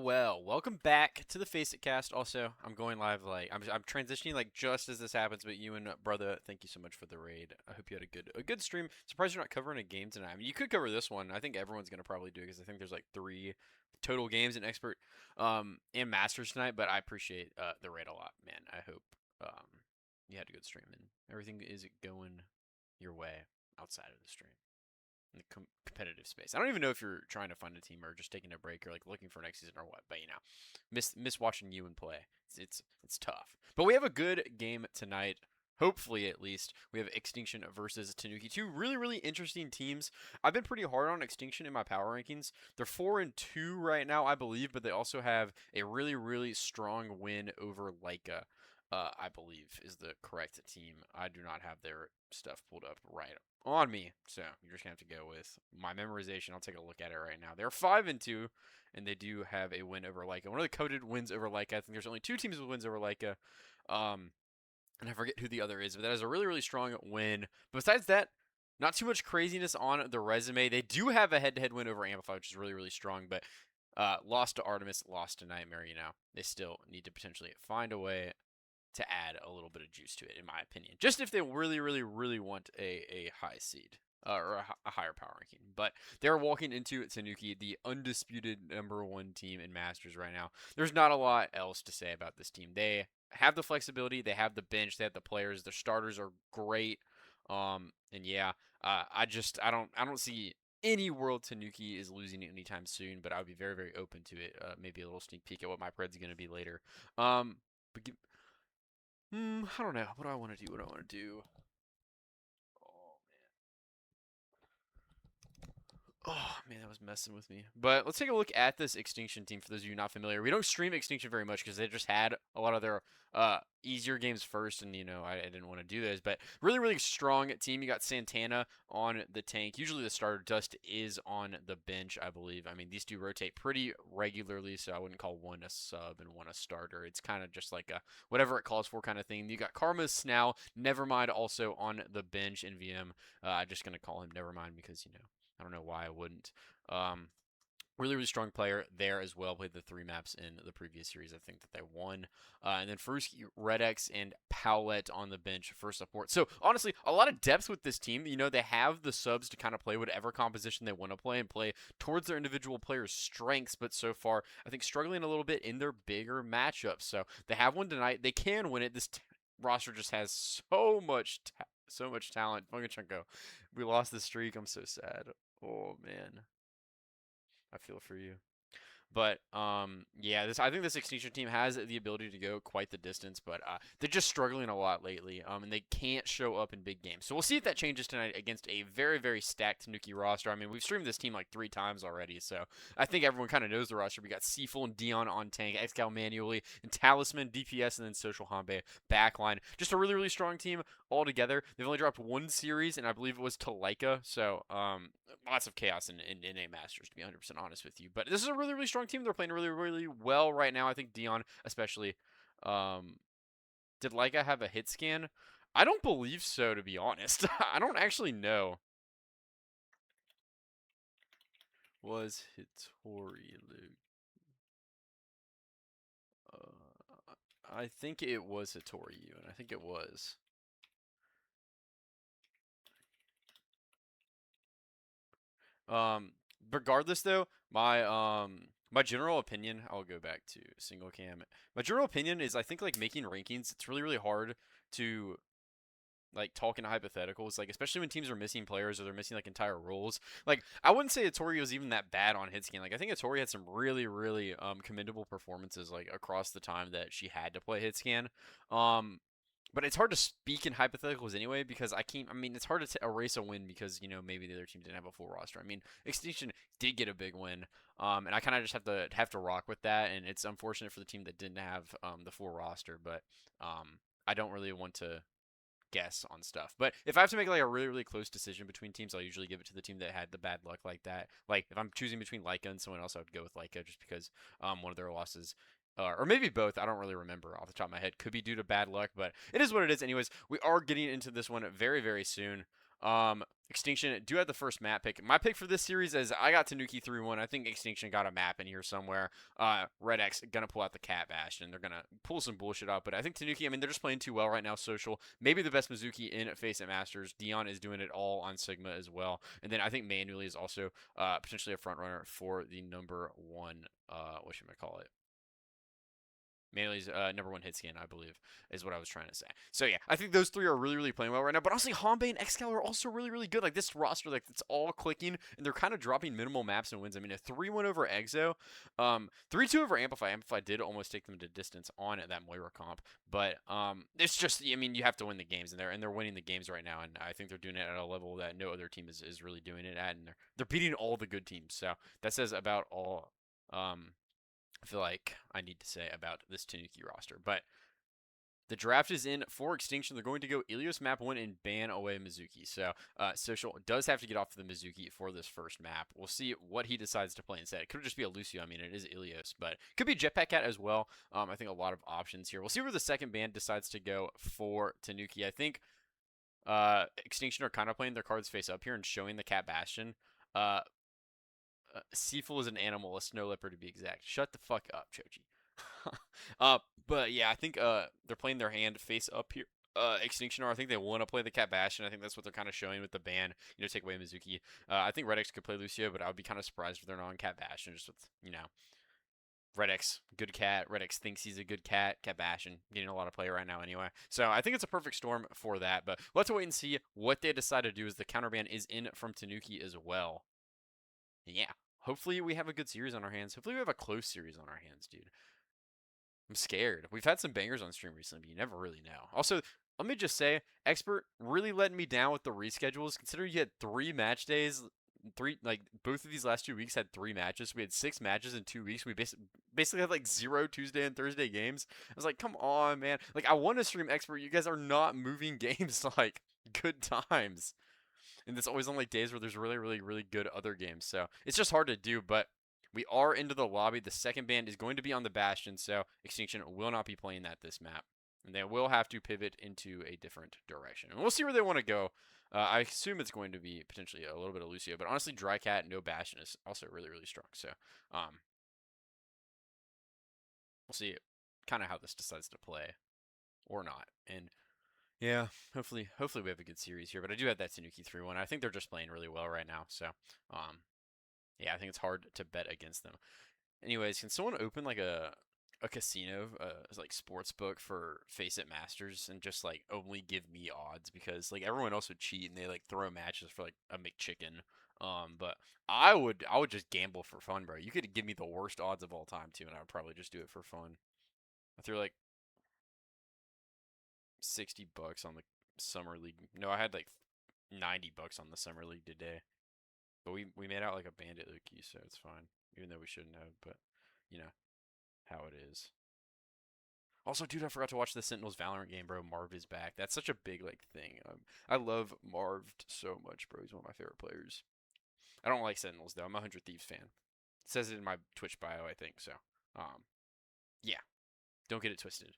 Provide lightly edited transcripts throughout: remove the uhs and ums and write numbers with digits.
Well. Welcome back to the FaceIt cast. Also, I'm going live like I'm transitioning like just as this happens. But you and brother, thank you so much for the raid. I hope you had a good stream. Surprised you're not covering a game tonight. I mean, you could cover this one. I think everyone's gonna probably do it because I think there's like 3 total games in expert and masters tonight. But I appreciate the raid a lot, man. I hope you had a good stream and everything is going your way outside of the stream in the competitive space. I don't even know if you're trying to find a team or just taking a break or like looking for next season or what. But you know, miss watching you and play. It's tough. But we have a good game tonight. Hopefully, at least, we have Extinction versus Tanuki. 2 really interesting teams. I've been pretty hard on Extinction in my power rankings. They're 4-2 right now, I believe, but they also have a really strong win over Leica. I believe is the correct team. I do not have their stuff pulled up right on me, so you're just gonna have to go with my memorization. I'll take a look at it right now. They're 5-2, and they do have a win over Leica. One of the coded wins over Leica. I think there's only 2 teams with wins over Leica, and I forget who the other is, but that is a really strong win. But besides that, not too much craziness on the resume. They do have a head-to-head win over Amplify, which is really strong, but lost to Artemis, lost to Nightmare. You know, they still need to potentially find a way to add a little bit of juice to it, in my opinion. Just if they really want a high seed or a higher power ranking. But they're walking into Tanuki, the undisputed #1 team in Masters right now. There's not a lot else to say about this team. They have the flexibility, they have the bench, they have the players. Their starters are great. And yeah, I don't see any world Tanuki is losing anytime soon, but I would be very open to it. Maybe a little sneak peek at what my pred's going to be later. But I don't know. What do I want to do? Oh, Oh man, that was messing with me. But let's take a look at this Extinction team for those of you not familiar. We don't stream Extinction very much because they just had a lot of their easier games first, and you know I didn't want to do those. But really strong team. You got Santana on the tank. Usually the starter. Dust is on the bench, I believe. I mean these two rotate pretty regularly, so I wouldn't call one a sub and one a starter. It's kind of just like a whatever it calls for kind of thing. You got Karma Snell, Nevermind also on the bench in VM. I'm just gonna call him Nevermind because you know. I don't know why I wouldn't. Really strong player there as well. Played the 3 maps in the previous series. I think that they won. And then Faruski, Redex, and Powlett on the bench for support. So honestly, a lot of depth with this team. You know, they have the subs to kind of play whatever composition they want to play and play towards their individual players' strengths. But so far, I think struggling a little bit in their bigger matchups. So they have one tonight. They can win it. This roster just has so much talent. Fungachunko, we lost the streak. I'm so sad. Oh man, I feel for you. But yeah, I think this Extinction team has the ability to go quite the distance, but they're just struggling a lot lately, and they can't show up in big games. So we'll see if that changes tonight against a very stacked Tanuki roster. I mean, we've streamed this team like 3 times already, so I think everyone kind of knows the roster. We got Seafull and Dion on tank, Excal manually, and Talisman, DPS, and then Social Hanbei backline. Just a really strong team all together. They've only dropped 1 series, and I believe it was to Leica, so lots of chaos in A Masters, to be 100% honest with you. But this is a really strong team. They're playing really well right now. I think Dion especially. Did Leica have a hit scan? I don't believe so, to be honest. I don't actually know. Was Hitori Luke? I think it was Hitori and I think it was. Regardless though, my general opinion, I'll go back to single cam. My general opinion is I think like making rankings, it's really hard to like talking hypotheticals, like especially when teams are missing players or they're missing like entire roles. Like I wouldn't say Atori was even that bad on hit scan. Like I think Atori had some really really commendable performances like across the time that she had to play hit scan. Um, but it's hard to speak in hypotheticals anyway because I can't. I mean, it's hard to erase a win because maybe the other team didn't have a full roster. I mean, Extinction did get a big win, and I kind of just have to rock with that. And it's unfortunate for the team that didn't have the full roster, but I don't really want to guess on stuff. But if I have to make like a really really close decision between teams, I'll usually give it to the team that had the bad luck like that. Like if I'm choosing between Leica and someone else, I would go with Leica just because one of their losses. Or maybe both. I don't really remember off the top of my head. Could be due to bad luck, but it is what it is. Anyways, we are getting into this one very, very soon. Extinction do have the first map pick. My pick for this series is I got Tanuki 3-1. I think Extinction got a map in here somewhere. Red X gonna pull out the Cat Bastion. They're gonna pull some bullshit out, but I think Tanuki. I mean, they're just playing too well right now. Social, maybe the best Mizuki in FaceIt Masters. Dion is doing it all on Sigma as well, and then I think Manually is also potentially a front runner for the number one. What should I call it? Manly's number one hit scan, I believe, is what I was trying to say. So yeah, I think those three are really, really playing well right now. But honestly, Hanbei and Excalibur are also really, really good. Like this roster, like it's all clicking, and they're kind of dropping minimal maps and wins. I mean, a 3-1 over Exo, 3-2 over Amplify. Amplify did almost take them to distance on that Moira comp, but it's just, I mean, you have to win the games, and they're winning the games right now, and I think they're doing it at a level that no other team is really doing it at, and they're beating all the good teams. So that says about all. I feel like I need to say about this Tanuki roster. But the draft is in for Extinction. They're going to go Ilios map 1 and ban away Mizuki. So Social does have to get off the Mizuki for this first map. We'll see what he decides to play instead. It could just be a Lucio. I mean, it is Ilios, but could be Jetpack Cat as well. I think a lot of options here. We'll see where the second ban decides to go for Tanuki. I think Extinction are kind of playing their cards face up here and showing the Cat Bastion. Seafool is an animal, a snow leopard to be exact. Shut the fuck up, Choji. But yeah, I think they're playing their hand face up here. Extinction are. I think they want to play the Cat Bastion. I think that's what they're kind of showing with the ban. Take away Mizuki. I think Red X could play Lucio, but I would be kind of surprised if they're not on Cat Bastion. Just with Red X, good cat. Red X thinks he's a good cat. Cat Bastion getting a lot of play right now anyway. So I think it's a perfect storm for that. But let's wait and see what they decide to do. As the counterban is in from Tanuki as well. Yeah. Hopefully we have a good series on our hands. Hopefully we have a close series on our hands, dude. I'm scared. We've had some bangers on stream recently, but you never really know. Also, let me just say, Expert really letting me down with the reschedules. Considering you had 3 match days, both of these last 2 weeks had 3 matches. We had 6 matches in 2 weeks. We basically had like 0 Tuesday and Thursday games. I was like, come on, man. Like I want to stream Expert. You guys are not moving games to like good times. And it's always on like days where there's really, really, really good other games. So it's just hard to do, but we are into the lobby. The second band is going to be on the Bastion, so Extinction will not be playing this map. And they will have to pivot into a different direction. And we'll see where they want to go. I assume it's going to be potentially a little bit of Lucio, but honestly, Dry Cat, no Bastion is also really, really strong. So we'll see kind of how this decides to play or not. And yeah, hopefully we have a good series here. But I do have that Tanuki 3-1. I think they're just playing really well right now. So, yeah, I think it's hard to bet against them. Anyways, can someone open like a casino, like sports book for FaceIt Masters and just like only give me odds because like everyone else would cheat and they like throw matches for like a McChicken. But I would just gamble for fun, bro. You could give me the worst odds of all time too, and I would probably just do it for fun. I threw like $60 on the summer league. No, I had like $90 on the summer league today. But we made out like a bandit Luki, so it's fine. Even though we shouldn't have, but you know how it is. Also, dude, I forgot to watch the Sentinels Valorant game, bro. Marv is back. That's such a big like thing. I love Marv so much, bro. He's one of my favorite players. I don't like Sentinels though. I'm a 100 Thieves fan. It says it in my Twitch bio, I think. So, yeah, don't get it twisted.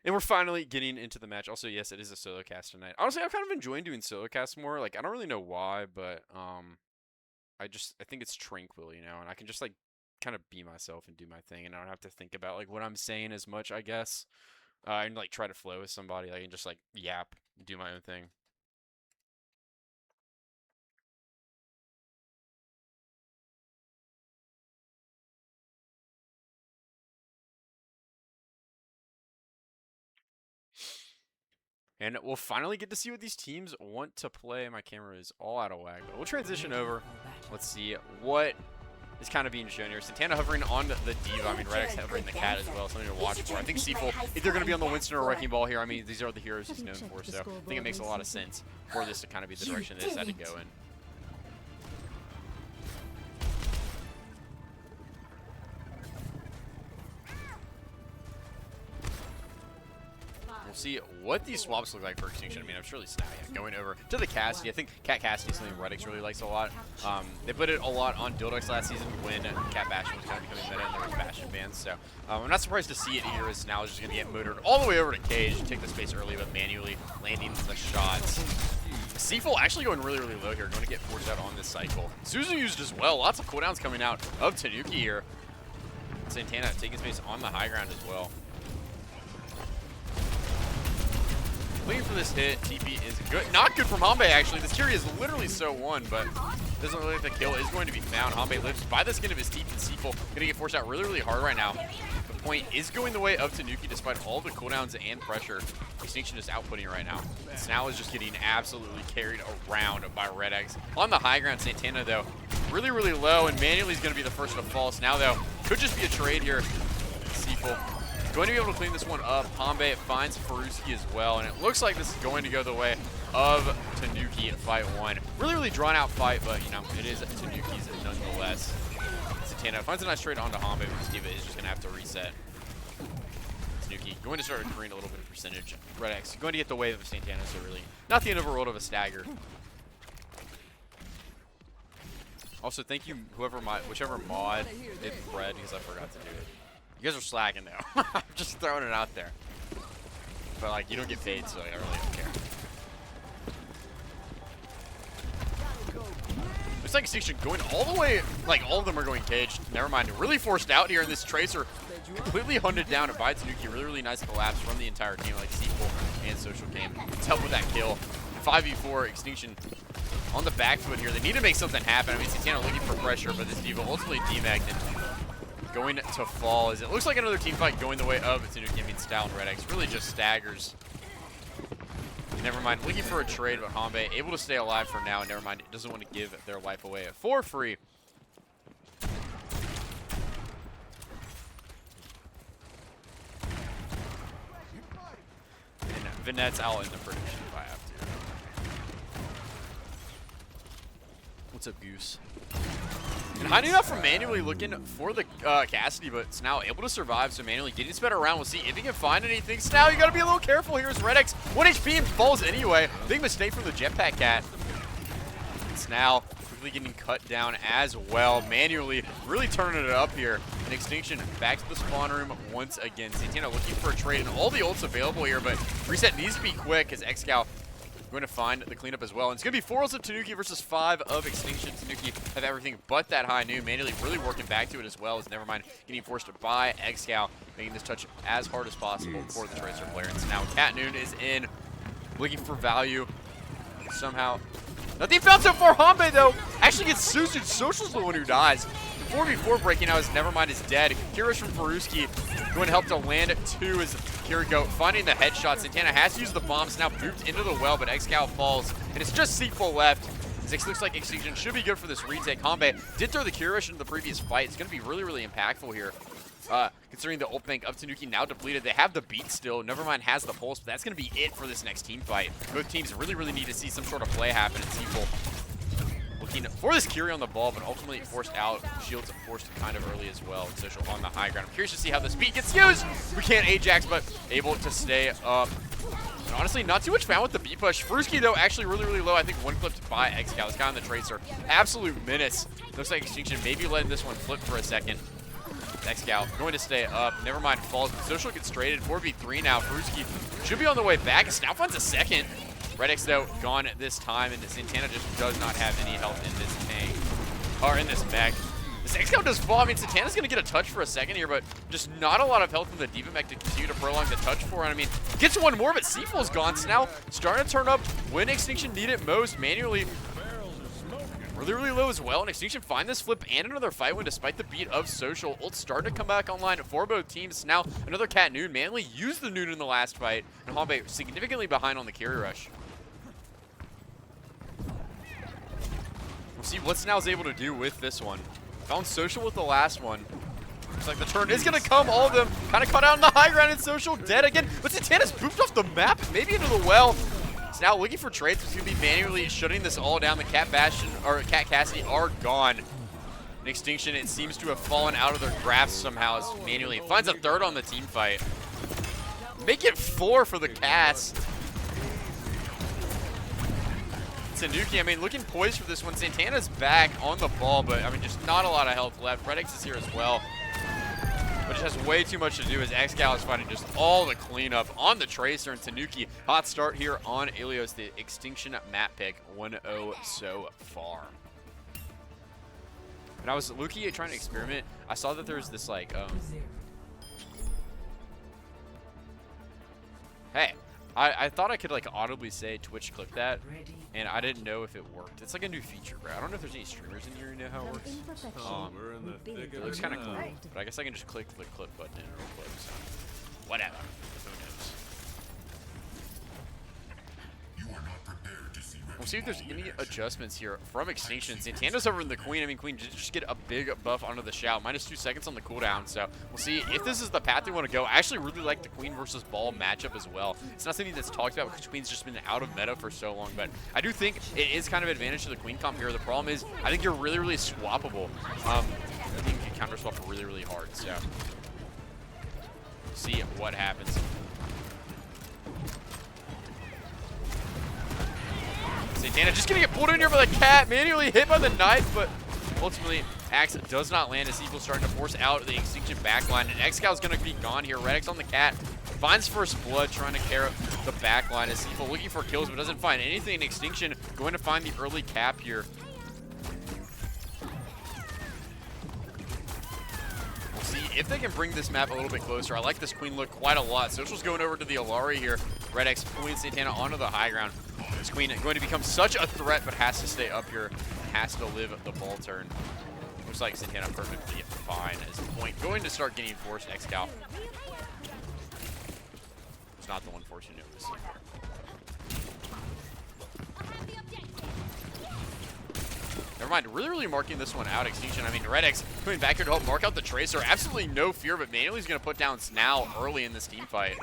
And we're finally getting into the match. Also, yes, it is a solo cast tonight. Honestly, I'm kind of enjoying doing solo casts more. Like, I don't really know why, but I think it's tranquil, and I can just like kind of be myself and do my thing, and I don't have to think about like what I'm saying as much, I guess. And like try to flow with somebody. I can just like yap, do my own thing. And we'll finally get to see what these teams want to play. My camera is all out of whack, but we'll transition over. Let's see what is kind of being shown here. Santana hovering on the Diva. I mean, Redx hovering the Cat as well. Something to watch for. I think Seafull, if they're going to be on the Winston or Wrecking Ball here, I mean, these are the heroes he's known for. So I think it makes a lot of sense for this to kind of be the direction they decided to go in. We'll see what these swaps look like for Extinction. I mean, I'm surely going over to the Cassidy. I think Cat Cassidy is something Redx really likes a lot. They put it a lot on Dildox last season when Cat Bastion was kind of becoming meta and there was Bastion bans. So I'm not surprised to see it here, as now is just going to get motored all the way over to Cage, take the space early, but manually landing the shots. Seafull actually going really, really low here, going to get forced out on this cycle. Suzu used as well. Lots of cooldowns coming out of Tanuki here. Santana taking space on the high ground as well. Waiting for this hit. TP is good. Not good from Hanbei, actually. This Curie is literally so won, but doesn't really like the kill is going to be found. Hanbei lives by the skin of his teeth, and Seafull going to get forced out really, really hard right now. The point is going the way of Tanuki despite all the cooldowns and pressure. Extinction is outputting right now. Snao is just getting absolutely carried around by Redx. On the high ground, Santana, though, really, really low, and manually is going to be the first to fall. Now, though, could just be a trade here. Seafull going to be able to clean this one up. Hanbei finds Faruski as well, and it looks like this is going to go the way of Tanuki in fight one. Really, really drawn out fight, but, you know, it is Tanuki's nonetheless. Santana finds a nice trade onto Hanbei, because Diva is just going to have to reset. Tanuki going to start accruing a little bit of percentage. Redx going to get the wave of Santana, so really not the end of a world of a stagger. Also, thank you, whichever mod did Fred, because I forgot to do it. You guys are slacking though. I'm just throwing it out there. But like, you don't get paid, so I really don't care. Looks like Extinction going all the way, like all of them are going caged. Never mind, really forced out here, and this Tracer completely hunted down and by Tanuki. Really, really nice collapse from the entire team, like Seafull and Social came to help with that kill. 5v4 Extinction on the back foot here. They need to make something happen. I mean, Santana looking for pressure, but this Diva ultimately demagged and going to fall, as it looks like another team fight going the way of Tanuki. I mean, Style and Redx really just staggers. Never mind, looking for a trade, but Hanbei able to stay alive for now. Never mind, doesn't want to give their life away for free. And Vinette's out in the prediction if I have to. What's up, Goose? And hiding out from manually looking for the Cassidy, but it's now able to survive, so manually getting sped around. We'll see if he can find anything. Now you gotta be a little careful here as Redx 1 HP and falls anyway. Big mistake from the Jetpack Cat. It's now quickly getting cut down as well. Manually really turning it up here. And Extinction back to the spawn room once again. Santana looking for a trade, and all the ults available here, but reset needs to be quick as Excal going to find the cleanup as well. And it's going to be 4 ults of Tanuki versus 5 of Extinction. Tanuki have everything but that high noon. Manually really working back to it as well, as never mind getting forced by Excal, making this touch as hard as possible for the Tracer player. And so now Cat Noon is in, looking for value. Somehow, nothing found so far. Hanbei, though, actually gets Suzu. Social's the one who dies. 4v4 breaking out as Nevermind is dead. Kirish from Faruski going to help to land 2 as Kiriko finding the headshot. Santana has to use the bombs, now booped into the well, but Excal falls. And it's just Seafull left. This looks like Extinction should be good for this retake. Hanbei did throw the Kirish into the previous fight. It's going to be really, really impactful here. Considering the ult bank of Tanuki now depleted. They have the beat still. Nevermind has the pulse, but that's going to be it for this next team fight. Both teams really, really need to see some sort of play happen. And Seafull looking for this Curie on the ball, but ultimately forced out. Shields forced kind of early as well. Social on the high ground. I'm curious to see how the speed gets used. We can't Ajax, but able to stay up. And honestly, not too much found with the B push. Fruski, though, actually really, really low. I think one clipped by Excal. This guy on the Tracer. Absolute menace. Looks like Extinction maybe letting this one flip for a second. Excal going to stay up. Nevermind falls, but Social gets traded. 4v3 now. Fruski should be on the way back. Now finds a second. Redx, though, gone this time, and Santana just does not have any health in this tank, or in this mech. This Excal does fall. I mean, Santana's going to get a touch for a second here, but just not a lot of health from the Diva mech to continue to prolong the touch for. And I mean, gets one more, but Seafull's gone. So now starting to turn up when Extinction need it most. Manually really low as well, and Extinction find this flip and another fight win despite the beat of Social. Ult's starting to come back online for both teams. Now another Cat Noon. Manly used the Noon in the last fight, and Hanbei significantly behind on the carry rush. We'll see what Snow's able to do with this one. Found Social with the last one. Looks like the turn is going to come. All of them kind of caught out on the high ground, and Social dead again. But Santana's pooped off the map, maybe into the well. It's now looking for trades. It's going to be manually shutting this all down. The Cat Bastion, or Cat Cassidy, are gone. And Extinction, it seems to have fallen out of their grasp somehow as manually finds a third on the team fight. Make it 4 for the Cass. Tanuki, I mean, looking poised for this one. Santana's back on the ball, but I mean, just not a lot of health left. Redix is here as well, but it has way too much to do as Xcal is fighting just all the cleanup on the Tracer. And Tanuki, hot start here on Ilios, the Extinction map pick, 1-0 so far. And I was looking at trying to experiment. I saw that there's this like, hey, I thought I could like audibly say Twitch click that, and I didn't know if it worked. It's like a new feature, bro. I don't know if there's any streamers in here who know how it works. It looks kind of cool, but I guess I can just click the clip button in real quick. So whatever. Who knows? We'll see if there's any adjustments here from Extinction. Santana's over in the Queen. I mean, Queen did just get a big buff onto the shout. -2 seconds on the cooldown. So we'll see if this is the path they want to go. I actually really like the Queen versus Ball matchup as well. It's not something that's talked about because Queen's just been out of meta for so long. But I do think it is kind of advantage to the Queen comp here. The problem is I think you're really, really swappable. I think you can counter swap really, really hard. So we'll see what happens. Santana just gonna get pulled in here by the Cat, manually hit by the knife, but ultimately Axe does not land as Evil's starting to force out the Extinction backline, and Xcal's gonna be gone here. Redix on the Cat, finds first blood, trying to carry up the backline as Evil looking for kills, but doesn't find anything. Extinction going to find the early cap here. We'll see if they can bring this map a little bit closer. I like this Queen look quite a lot. Social's going over to the Alari here. Redix pulling Santana onto the high ground. This Queen going to become such a threat, but has to stay up here, has to live the ball turn. Looks like Santana perfectly fine as the point going to start getting forced. Xcal. It's not the one forcing it. Never mind, really marking this one out, Extinction. I mean, Redix coming back here to help mark out the Tracer. Absolutely no fear, but Manuel's going to put down Snow early in this team fight.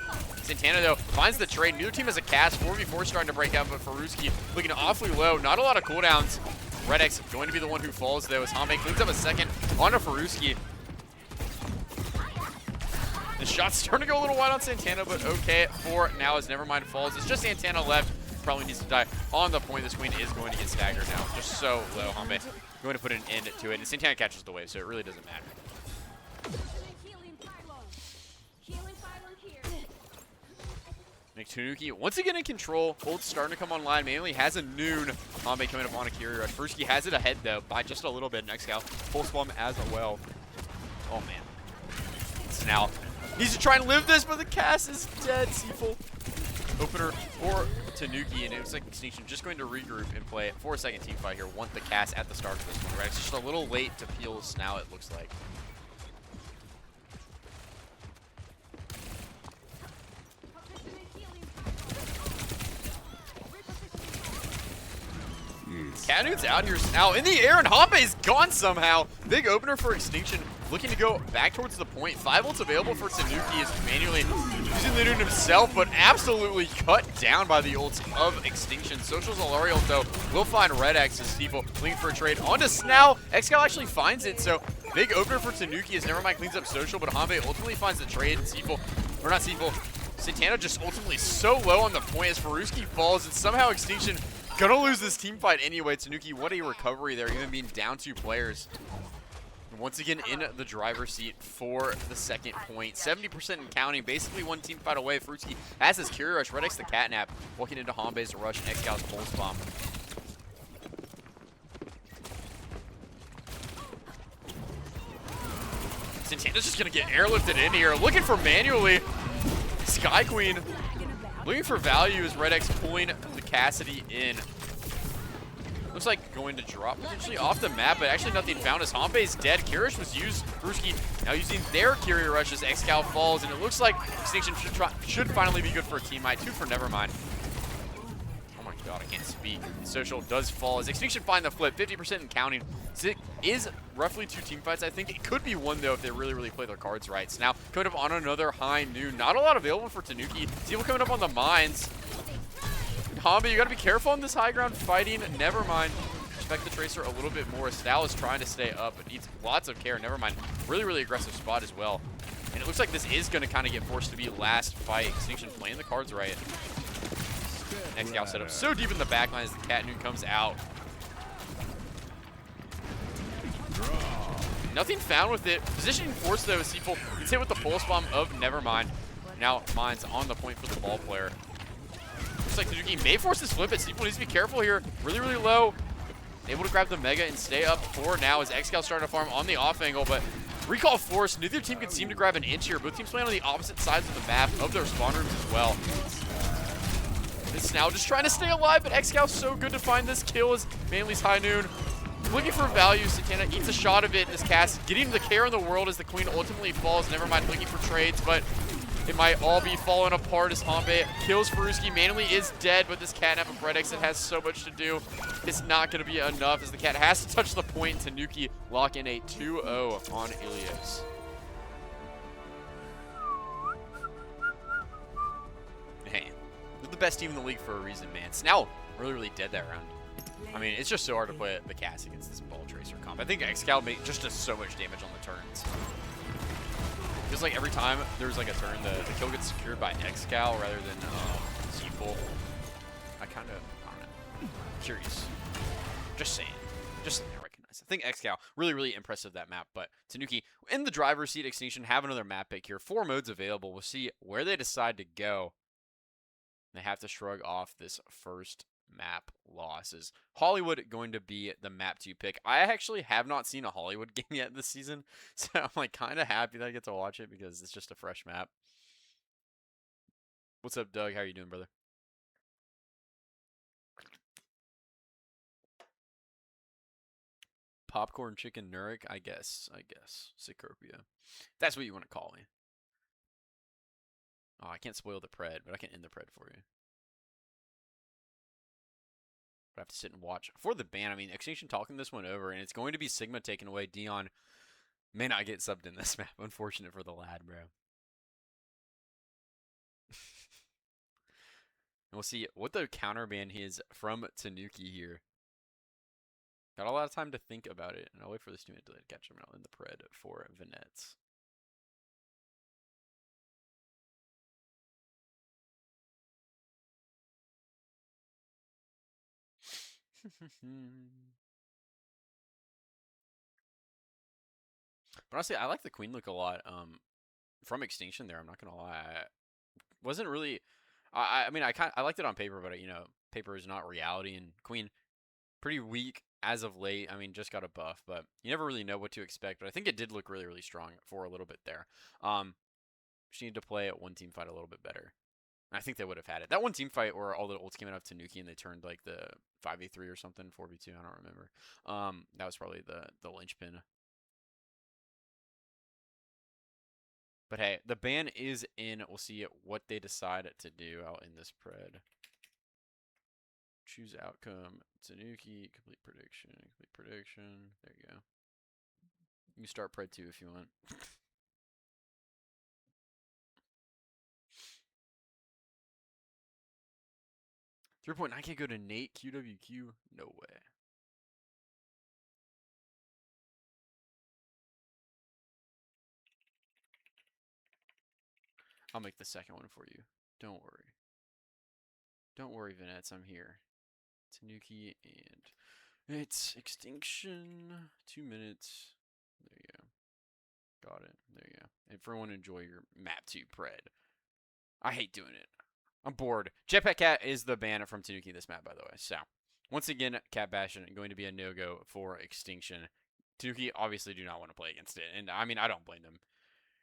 Santana, though, finds the trade. Neither team has a cast. 4v4 starting to break out, but Faruski looking awfully low. Not a lot of cooldowns. Redix going to be the one who falls, though, as Hanbei cleans up a second onto Faruski. The shot's starting to go a little wide on Santana, but okay for now as Nevermind falls. It's just Santana left. Probably needs to die on the point. This Queen is going to get staggered now. Just so low. Hanbei going to put an end to it. And Santana catches the wave, so it really doesn't matter. Tanuki once again in control. Ult's starting to come online. Mainly has a Noon. Hanbei coming up on a carry rush. Furski has it ahead, though, by just a little bit. Next gal, full spawn as well. Oh, man. It's now. Needs to try and live this, but the cast is dead. Seafull. Opener for Tanuki, and it looks like Extinction just going to regroup and play 4-second team fight here. Want the cast at the start of this one, right? It's just a little late to peel Snow, it looks like. Canute's out here now in the air, and Hanbei's gone somehow. Big opener for Extinction, looking to go back towards the point. 5 ults available for Tanuki is manually using the Noon himself, but absolutely cut down by the ults of Extinction. Social's Alarial, though, will find Red X as people looking for a trade onto Snow. Xcal actually finds it, so big opener for Tanuki as Nevermind cleans up Social, but Hanbei ultimately finds the trade, and Seafull, or not Seafull, Santana just ultimately so low on the point as Faruski falls, and somehow Extinction gonna lose this team fight anyway. Tanuki, what a recovery there, even being down 2 players. Once again in the driver's seat for the second point. 70% and counting, basically one team fight away. Fruitsky has his carry rush, Redix the catnap, walking into Hanbei's rush and Xcal's pulse bomb. Santana's just gonna get airlifted in here, looking for manually. Sky Queen looking for value as Redix pulling the Cassidy in. Looks like going to drop potentially off the map, but actually nothing found as Hampe is dead. Kirish was used. Ruski now using their Kyria rush as Excal falls, and it looks like Extinction should finally be good for a teammate. 2 for Nevermind. Oh my god, I can't speak. Social does fall as Extinction find the flip, 50% and counting. So it is roughly 2 team fights. I think it could be 1 though if they really play their cards right. So now coming up on another high noon. Not a lot available for Tanuki. People coming up on the mines. Hambe, you gotta be careful on this high ground fighting. Nevermind. Respect the Tracer a little bit more. Estal is trying to stay up, but needs lots of care. Nevermind. Really aggressive spot as well. And it looks like this is gonna kind of get forced to be last fight. Extinction playing the cards right. Next gal set up so deep in the backline as the Cat Noon comes out. Nothing found with it. Positioning force though, Seafull gets hit with the pulse bomb of Nevermind. Now Mine's on the point for the ball player. Looks like Tanuki may force this flip, but Seafull needs to be careful here. Really low. Able to grab the Mega and stay up for now as Excal starting to farm on the off angle, but recall force. Neither team can seem to grab an inch here. Both teams playing on the opposite sides of the map of their spawn rooms as well. This now just trying to stay alive, but Excal's so good to find this kill as Manly's high noon. Looking for value, Satana eats a shot of it in this cast, getting the care in the world as the Queen ultimately falls. Nevermind looking for trades, but it might all be falling apart as Hampe kills Faruski. Manly is dead, but this Catnap of Red Exit has so much to do. It's not going to be enough as the Cat has to touch the point. Tanuki lock in a 2-0 on Ilios. Hey, they're the best team in the league for a reason, man. Snell really dead that round. I mean, it's just so hard to play the cast against this Ball Tracer comp. I think Excal just does so much damage on the turns. Feels like every time there's like a turn, the kill gets secured by Excal rather than Seafull. I don't know. Curious. Just saying. Just something I recognize. I think Excal, really impressive that map, but Tanuki in the driver's seat. Extinction have another map pick here. 4 modes available. We'll see where they decide to go. They have to shrug off this first map loss. Is Hollywood going to be the map 2 pick? I actually have not seen a Hollywood game yet this season, so I'm like kind of happy that I get to watch it because it's just a fresh map. What's up, Doug? How are you doing, brother? Popcorn chicken Nurik? I guess. Cicropia. That's what you want to call me. Oh, I can't spoil the pred, but I can end the pred for you. But I have to sit and watch for the ban. I mean, Extinction talking this one over, and it's going to be Sigma taken away. Dion may not get subbed in this map. Unfortunate for the lad, bro. And we'll see what the counter ban is from Tanuki here. Got a lot of time to think about it, and I'll wait for this 2-minute delay to catch him out in the pred for Vinets. But honestly, I like the Queen look a lot. From Extinction there, I'm not gonna lie. I wasn't really. I mean, I liked it on paper, but you know, paper is not reality. And Queen, pretty weak as of late. I mean, just got a buff, but you never really know what to expect. But I think it did look really strong for a little bit there. She needed to play at one team fight a little bit better. I think they would have had it. That one team fight where all the ults came out of Tanuki and they turned like the 5v3 or something, 4v2, I don't remember. That was probably the linchpin. But hey, the ban is in. We'll see what they decide to do out in this pred. Choose outcome. Tanuki, complete prediction. There you go. You can start pred 2 if you want. 3.9K go to Nate QWQ? No way. I'll make the second one for you. Don't worry. Don't worry, Vinets. I'm here. Tanuki and it's Extinction. 2 minutes. There you go. Got it. There you go. And everyone enjoy your map 2 pred. I hate doing it. I'm bored. Jetpack Cat is the ban from Tanuki this map, by the way. So, once again, Cat Bastion going to be a no-go for Extinction. Tanuki obviously do not want to play against it. And, I mean, I don't blame them.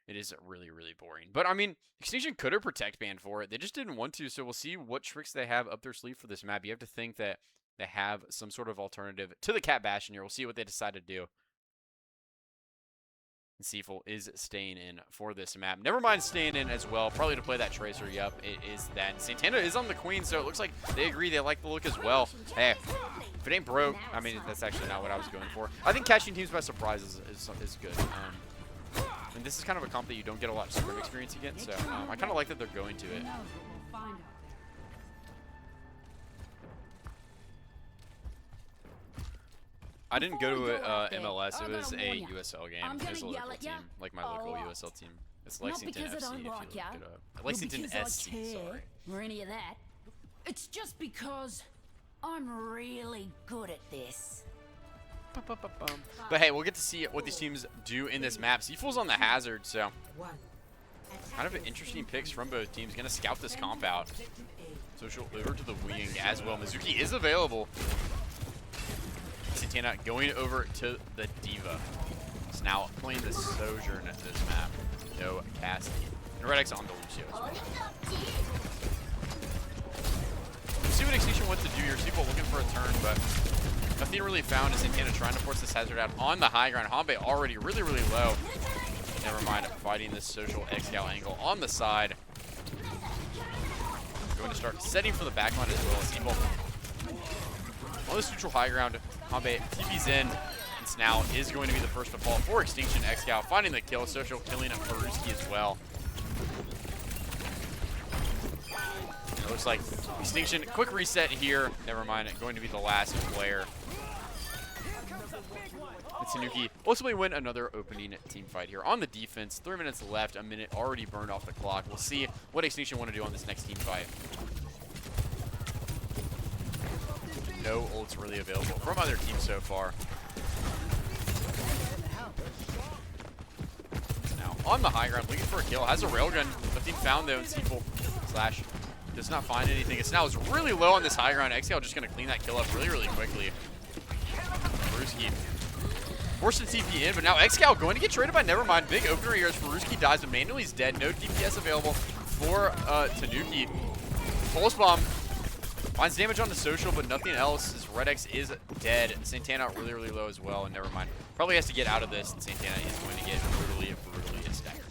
It is really boring. But, I mean, Extinction could have Protect banned for it. They just didn't want to, so we'll see what tricks they have up their sleeve for this map. You have to think that they have some sort of alternative to the Cat Bastion here. We'll see what they decide to do. And Seaful is staying in for this map. Never mind staying in as well. Probably to play that Tracer. Yep, it is that. And Santana is on the Queen, so it looks like they agree. They like the look as well. Hey, if it ain't broke, I mean, that's actually not what I was going for. I think catching teams by surprise is good. And this is kind of a comp that you don't get a lot of sprint experience against, so I kind of like that they're going to it. I didn't go to MLS. It was a USL game. It was a local team, like my local USL team. It's Lexington FC, if you look it up. Lexington SC, sorry. Or any of that. It's just because I'm really good at this. But hey, we'll get to see what these teams do in this map. Seaful's on the Hazard, so kind of an interesting picks from both teams. Gonna scout this comp out. Social over to the wing as well. Mizuki is available. Santana going over to the Diva. It's now playing the Sojourn at this map. No Cassie. And Red X on the Lucio as well. We'll see what Extinction wants to do here. Seaful looking for a turn, but nothing really found. Is Santana trying to force this Hazard out on the high ground. Hanbei already really, really low. Never mind, fighting this social X-Gal angle on the side. Going to start setting for the back line as well. Seaful on this neutral high ground. Hanbei TP's in, and Snao is going to be the first to fall for Extinction. X-Gal finding the kill. Social killing Faruski as well. And it looks like Extinction, quick reset here. Never mind, going to be the last player. And Tanuki ultimately win another opening team fight here on the defense. 3 minutes left, a minute already burned off the clock. We'll see what Extinction want to do on this next team fight. No ults really available from other teams so far. Now on the high ground, looking for a kill. Has a railgun. Nothing found though. And Seaful slash does not find anything. It's now is really low on this high ground. XL just going to clean that kill up really, really quickly. Faruski forced to TP in, but now X-Cal going to get traded by Nevermind. Big opener here as Faruski dies, but Manuel's dead. No DPS available for Tanuki. Pulse Bomb finds damage on the social, but nothing else as Red X is dead. Santana really, really low as well, and Nevermind probably has to get out of this, and Santana is going to get brutally staggered.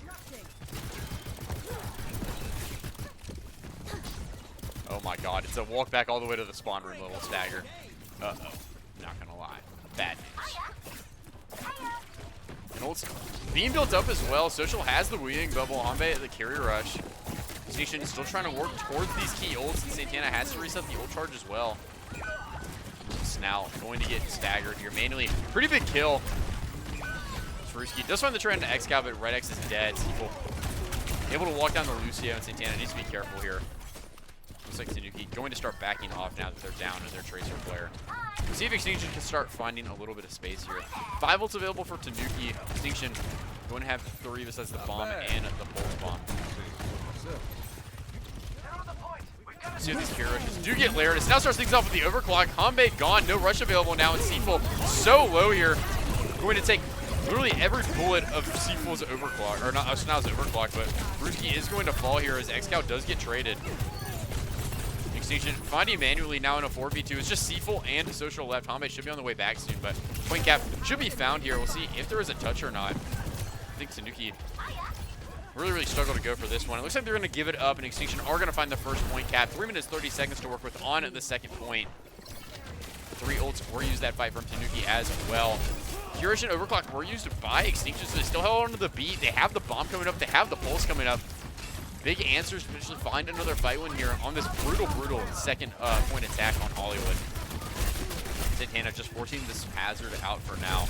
Oh my god, it's a walk back all the way to the spawn room level stagger. Uh-oh, not gonna lie. Bad news. And ult's being built up as well. Social has the weaving bubble. Hanbei the carry rush. Extinction is still trying to work towards these key ults, and Santana has to reset the ult charge as well. Snao going to get staggered here manually. Pretty big kill. Faruski does find the trend to X-Cal, but Red X is dead. People able to walk down the Lucio, and Santana needs to be careful here. Looks like Tanuki going to start backing off now that they're down to their Tracer player. See if Extinction can start finding a little bit of space here. 5 ults available for Tanuki. Extinction going to have 3 besides the bomb and the pulse bomb. See if these carry rushes do get layered. It now starts things off with the overclock. Hanbei gone, no rush available now, and Seaful so low here. Going to take literally every bullet of Seaful's overclock, or not Snao's overclock, but Faruski is going to fall here as X-Cal does get traded. Extinction finding manually now in a 4v2. It's just Seaful and Social left. Hanbei should be on the way back soon, but point cap should be found here. We'll see if there is a touch or not. I think Tanuki really struggled to go for this one. It looks like they're going to give it up, and Extinction are going to find the first point cap. 3 minutes 30 seconds to work with on the second point. 3 ults were used that fight from Tanuki as well. Curation overclock were used by Extinction, so they still held on to the beat. They have the bomb coming up. They have the pulse coming up. Big answers to potentially find another fight win here on this brutal second point attack on Hollywood. Santana just forcing this Hazard out for now.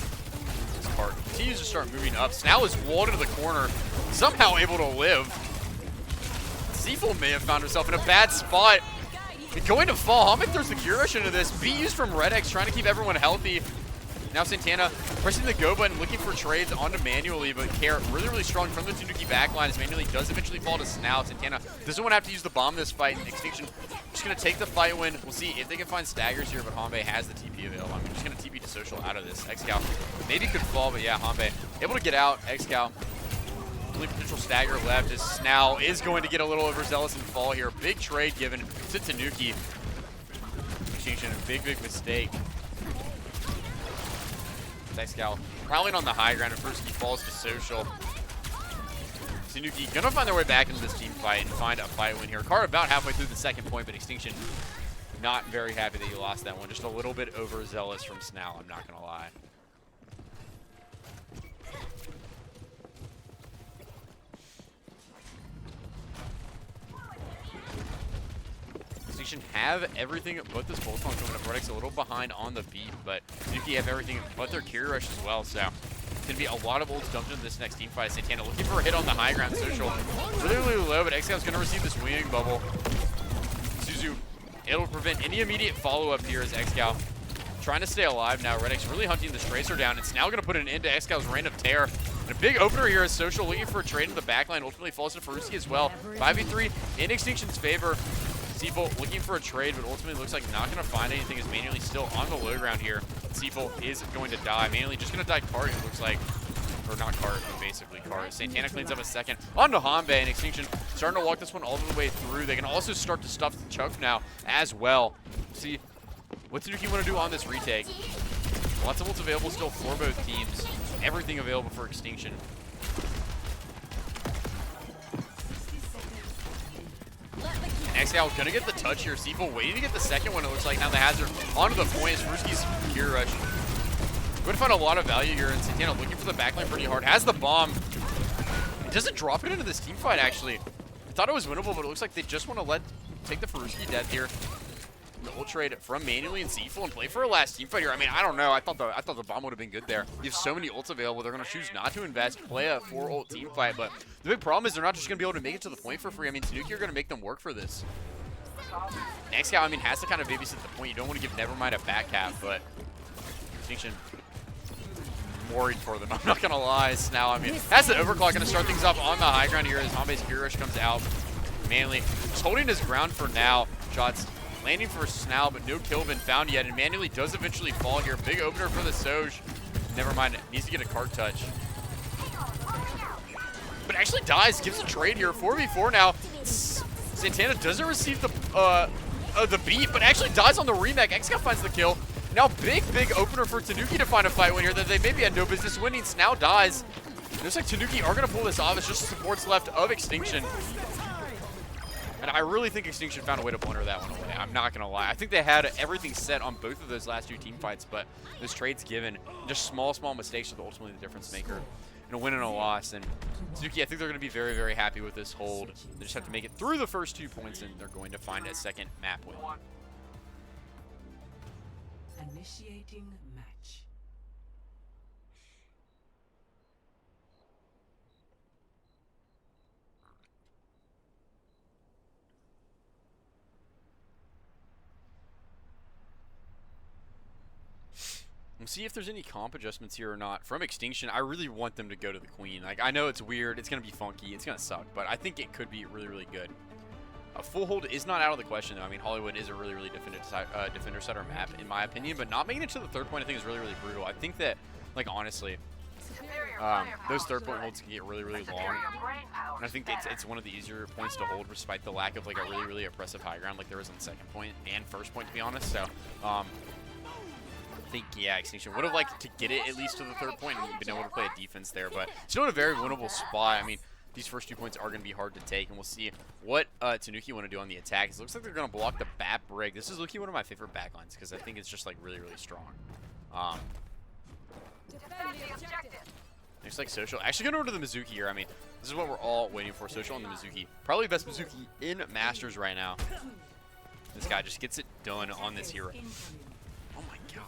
This part continues to start moving up. Snao is walled into the corner, somehow able to live. Seaful may have found himself in a bad spot. Going to fall. Hanbei throws the Gear Rush into this. B used from Red X, trying to keep everyone healthy. Now Santana pressing the go button, looking for trades onto Manually, but Care really strong from the Tanuki backline as Manually does eventually fall to Snao. Santana doesn't want to have to use the bomb this fight. Extinction just going to take the fight win. We'll see if they can find staggers here, but Hanbei has the TP available. I'm just going to TP to Social out of this. X-Cal maybe could fall, but yeah, Hanbei able to get out. X-Cal only potential stagger left as Snao is going to get a little overzealous and fall here. Big trade given to Tanuki. Extinction. Big mistake. Excal prowling on the high ground, and first he falls to Social. Tanuki gonna find their way back into this team fight and find a fight win here. Car about halfway through the second point, but Extinction not very happy that you lost that one. Just a little bit overzealous from Snell, I'm not gonna lie. Extinction have everything but this bolt coming up. Reddick's a little behind on the beat, but Tanuki have everything but their carry rush as well, so it's gonna be a lot of ults dumped into this next team fight. Santana looking for a hit on the high ground. Social really low, but Excal's gonna receive this winging bubble. Suzu able to prevent any immediate follow-up here as Excal trying to stay alive now. Reddick's really hunting this Tracer down. It's now gonna put an end to Excal's reign of terror. And a big opener here is Social looking for a trade in the backline. Ultimately falls to Faruski as well. 5v3 in Extinction's favor. Seafoal looking for a trade, but ultimately looks like not going to find anything as Manually still on the low ground here. Seafoal is going to die. Manually just going to die Cart, it looks like. Or not Cart, but basically Cart. Santana cleans up a second onto Hanbei, and Extinction starting to walk this one all the way through. They can also start to stuff the Chuck now as well. See, what Tanuki want to do on this retake? Lots of ults available still for both teams. Everything available for Extinction. Excal gonna get the touch here. Seafoal waiting to get the second one, it looks like. Now the hazard onto the point. Ruski's gear rush. Going to find a lot of value here, and Santana looking for the backline pretty hard. Has the bomb. It doesn't drop it into this team fight, actually. I thought it was winnable, but it looks like they just want to take the Faruski death here. The ult trade from Manually and Seafoal and play for a last team fight here. I mean, I don't know. I thought the bomb would have been good there. You have so many ults available. They're going to choose not to invest, play a 4-ult team fight. But the big problem is they're not just going to be able to make it to the point for free. I mean, Tanuki are going to make them work for this. Excal, I mean, has to kind of babysit the point. You don't want to give Nevermind a back half, but Extinction worried for them. I'm not going to lie. Now, I mean, has the overclock going to start things off on the high ground here as Hanbei's gear rush comes out. Manually just holding his ground for now. Shots landing for Snell, but no kill been found yet, and Manually does eventually fall here. Big opener for the Soj. Nevermind, needs to get a cart touch. But actually dies, gives a trade here. 4v4 now. Santana doesn't receive the beat, but actually dies on the remake. Excal finds the kill. Now big opener for Tanuki to find a fight win here that they maybe had no business winning. Snell dies. Looks like Tanuki are going to pull this off. It's just supports left of Extinction. And I really think Extinction found a way to blunder that one away. I'm not going to lie. I think they had everything set on both of those last two team fights, but this trade's given. Just small mistakes are ultimately the difference maker in a win and a loss. And Tanuki, I think they're going to be very happy with this hold. They just have to make it through the first 2 points, and they're going to find a second map win. Initiating match. We'll see if there's any comp adjustments here or not. From Extinction, I really want them to go to the Queen. Like, I know it's weird, it's going to be funky, it's going to suck, but I think it could be really good. A full hold is not out of the question, though. I mean, Hollywood is a really defender setter map, in my opinion, but not making it to the third point, I think, is really brutal. I think that, like, honestly, those third point holds can get really long. And I think it's one of the easier points to hold, despite the lack of, like, a really oppressive high ground like there was on the second point and first point, to be honest. So, I think, yeah, Extinction would have liked to get it at least to the third point and been able to play a defense there, but still in a very winnable spot. I mean, these first 2 points are going to be hard to take, and we'll see what Tanuki want to do on the attack. It looks like they're going to block the BAP rig. This is looking one of my favorite backlines because I think it's just like really strong. Looks like Social. Actually going over to the Mizuki here. I mean, this is what we're all waiting for. Social on the Mizuki. Probably the best Mizuki in Masters right now. This guy just gets it done on this hero. Oh my god.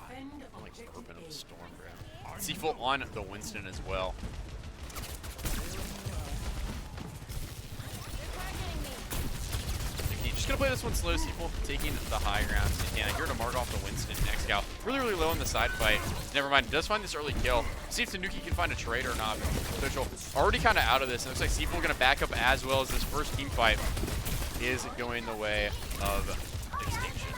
I'm like burping up a storm, bro. Seafoal on the Winston as well. Just gonna play this one slow. Seafoal taking the high ground. Santana here to mark off the Winston. Excal really low in the side fight. Nevermind, does find this early kill. See if Tanuki can find a trade or not. Social already kind of out of this. It looks like Seafoal gonna back up as well as this first team fight is going the way of Extinction.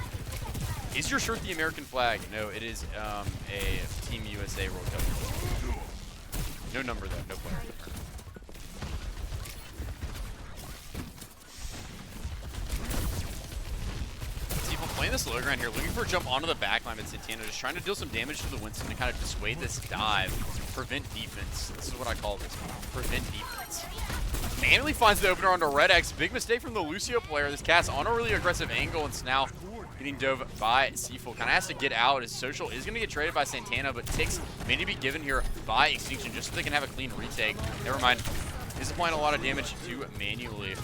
Is your shirt the American flag? No, it is a Team USA World Cup. No number though, no player. Playing playing this low ground here, looking for a jump onto the backline, but Santana just trying to deal some damage to the Winston to kind of dissuade this dive. Prevent defense. This is what I call this. Prevent defense. Manually finds the opener onto Red X. Big mistake from the Lucio player. This cast on a really aggressive angle, and now getting dove by Seafool. Kind of has to get out. His social is going to get traded by Santana, but ticks may need to be given here by Extinction just so they can have a clean retake. Never mind. Is applying a lot of damage to manually.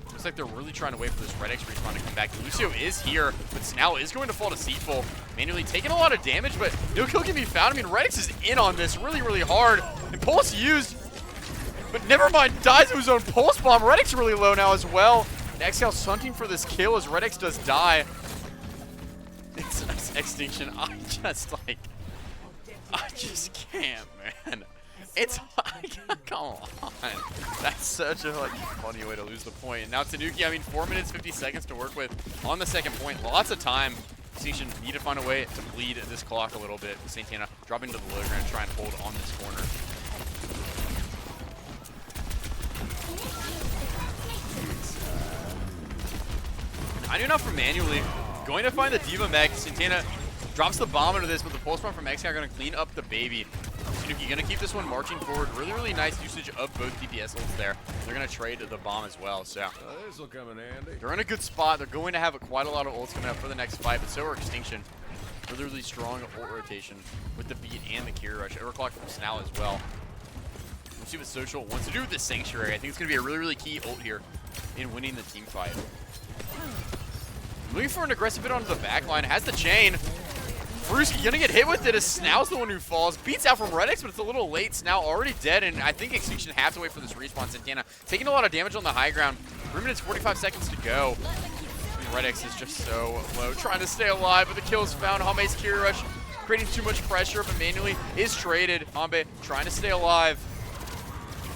Looks like they're really trying to wait for this Red X respawn to come back. Lucio is here, but Snao is going to fall to Seafool. Manually taking a lot of damage, but no kill can be found. I mean, Red X is in on this really, really hard. And Pulse used, but never mind, dies to his own Pulse Bomb. Red X really low now as well. And Exhal's hunting for this kill as Red X does die. It's Extinction. I just can't, man. It's come on. That's such a funny way to lose the point. And now Tanuki, I mean, 4 minutes, 50 seconds to work with on the second point. Lots of time. Extinction need to find a way to bleed this clock a little bit. Santana dropping to the low ground, trying to hold on this corner. I do not from manually. Going to find the Diva mech. Santana drops the bomb into this, but the pulse bomb from X are going to clean up the baby. Tanuki going to keep this one marching forward. Really, really nice usage of both DPS ults there. They're going to trade the bomb as well. So This will come in handy. they're in a good spot. They're going to have quite a lot of ults coming up for the next fight, but so are Extinction. Really, really strong ult rotation with the beat and the Kiri rush. Overclock from Snao as well. We'll see what Social wants to do with this Sanctuary. I think it's going to be a really, really key ult here in winning the team fight. Looking for an aggressive hit onto the back line. Has the chain. Fruski gonna get hit with it as Snao's the one who falls. Beats out from Red X, but it's a little late. Snao already dead, and I think Extinction have to wait for this respawn. Santana taking a lot of damage on the high ground. 3 minutes, 45 seconds to go. And Red X is just so low, trying to stay alive, but the kill is found. Hambe's Kiri rush creating too much pressure, but manually is traded. Hambe trying to stay alive.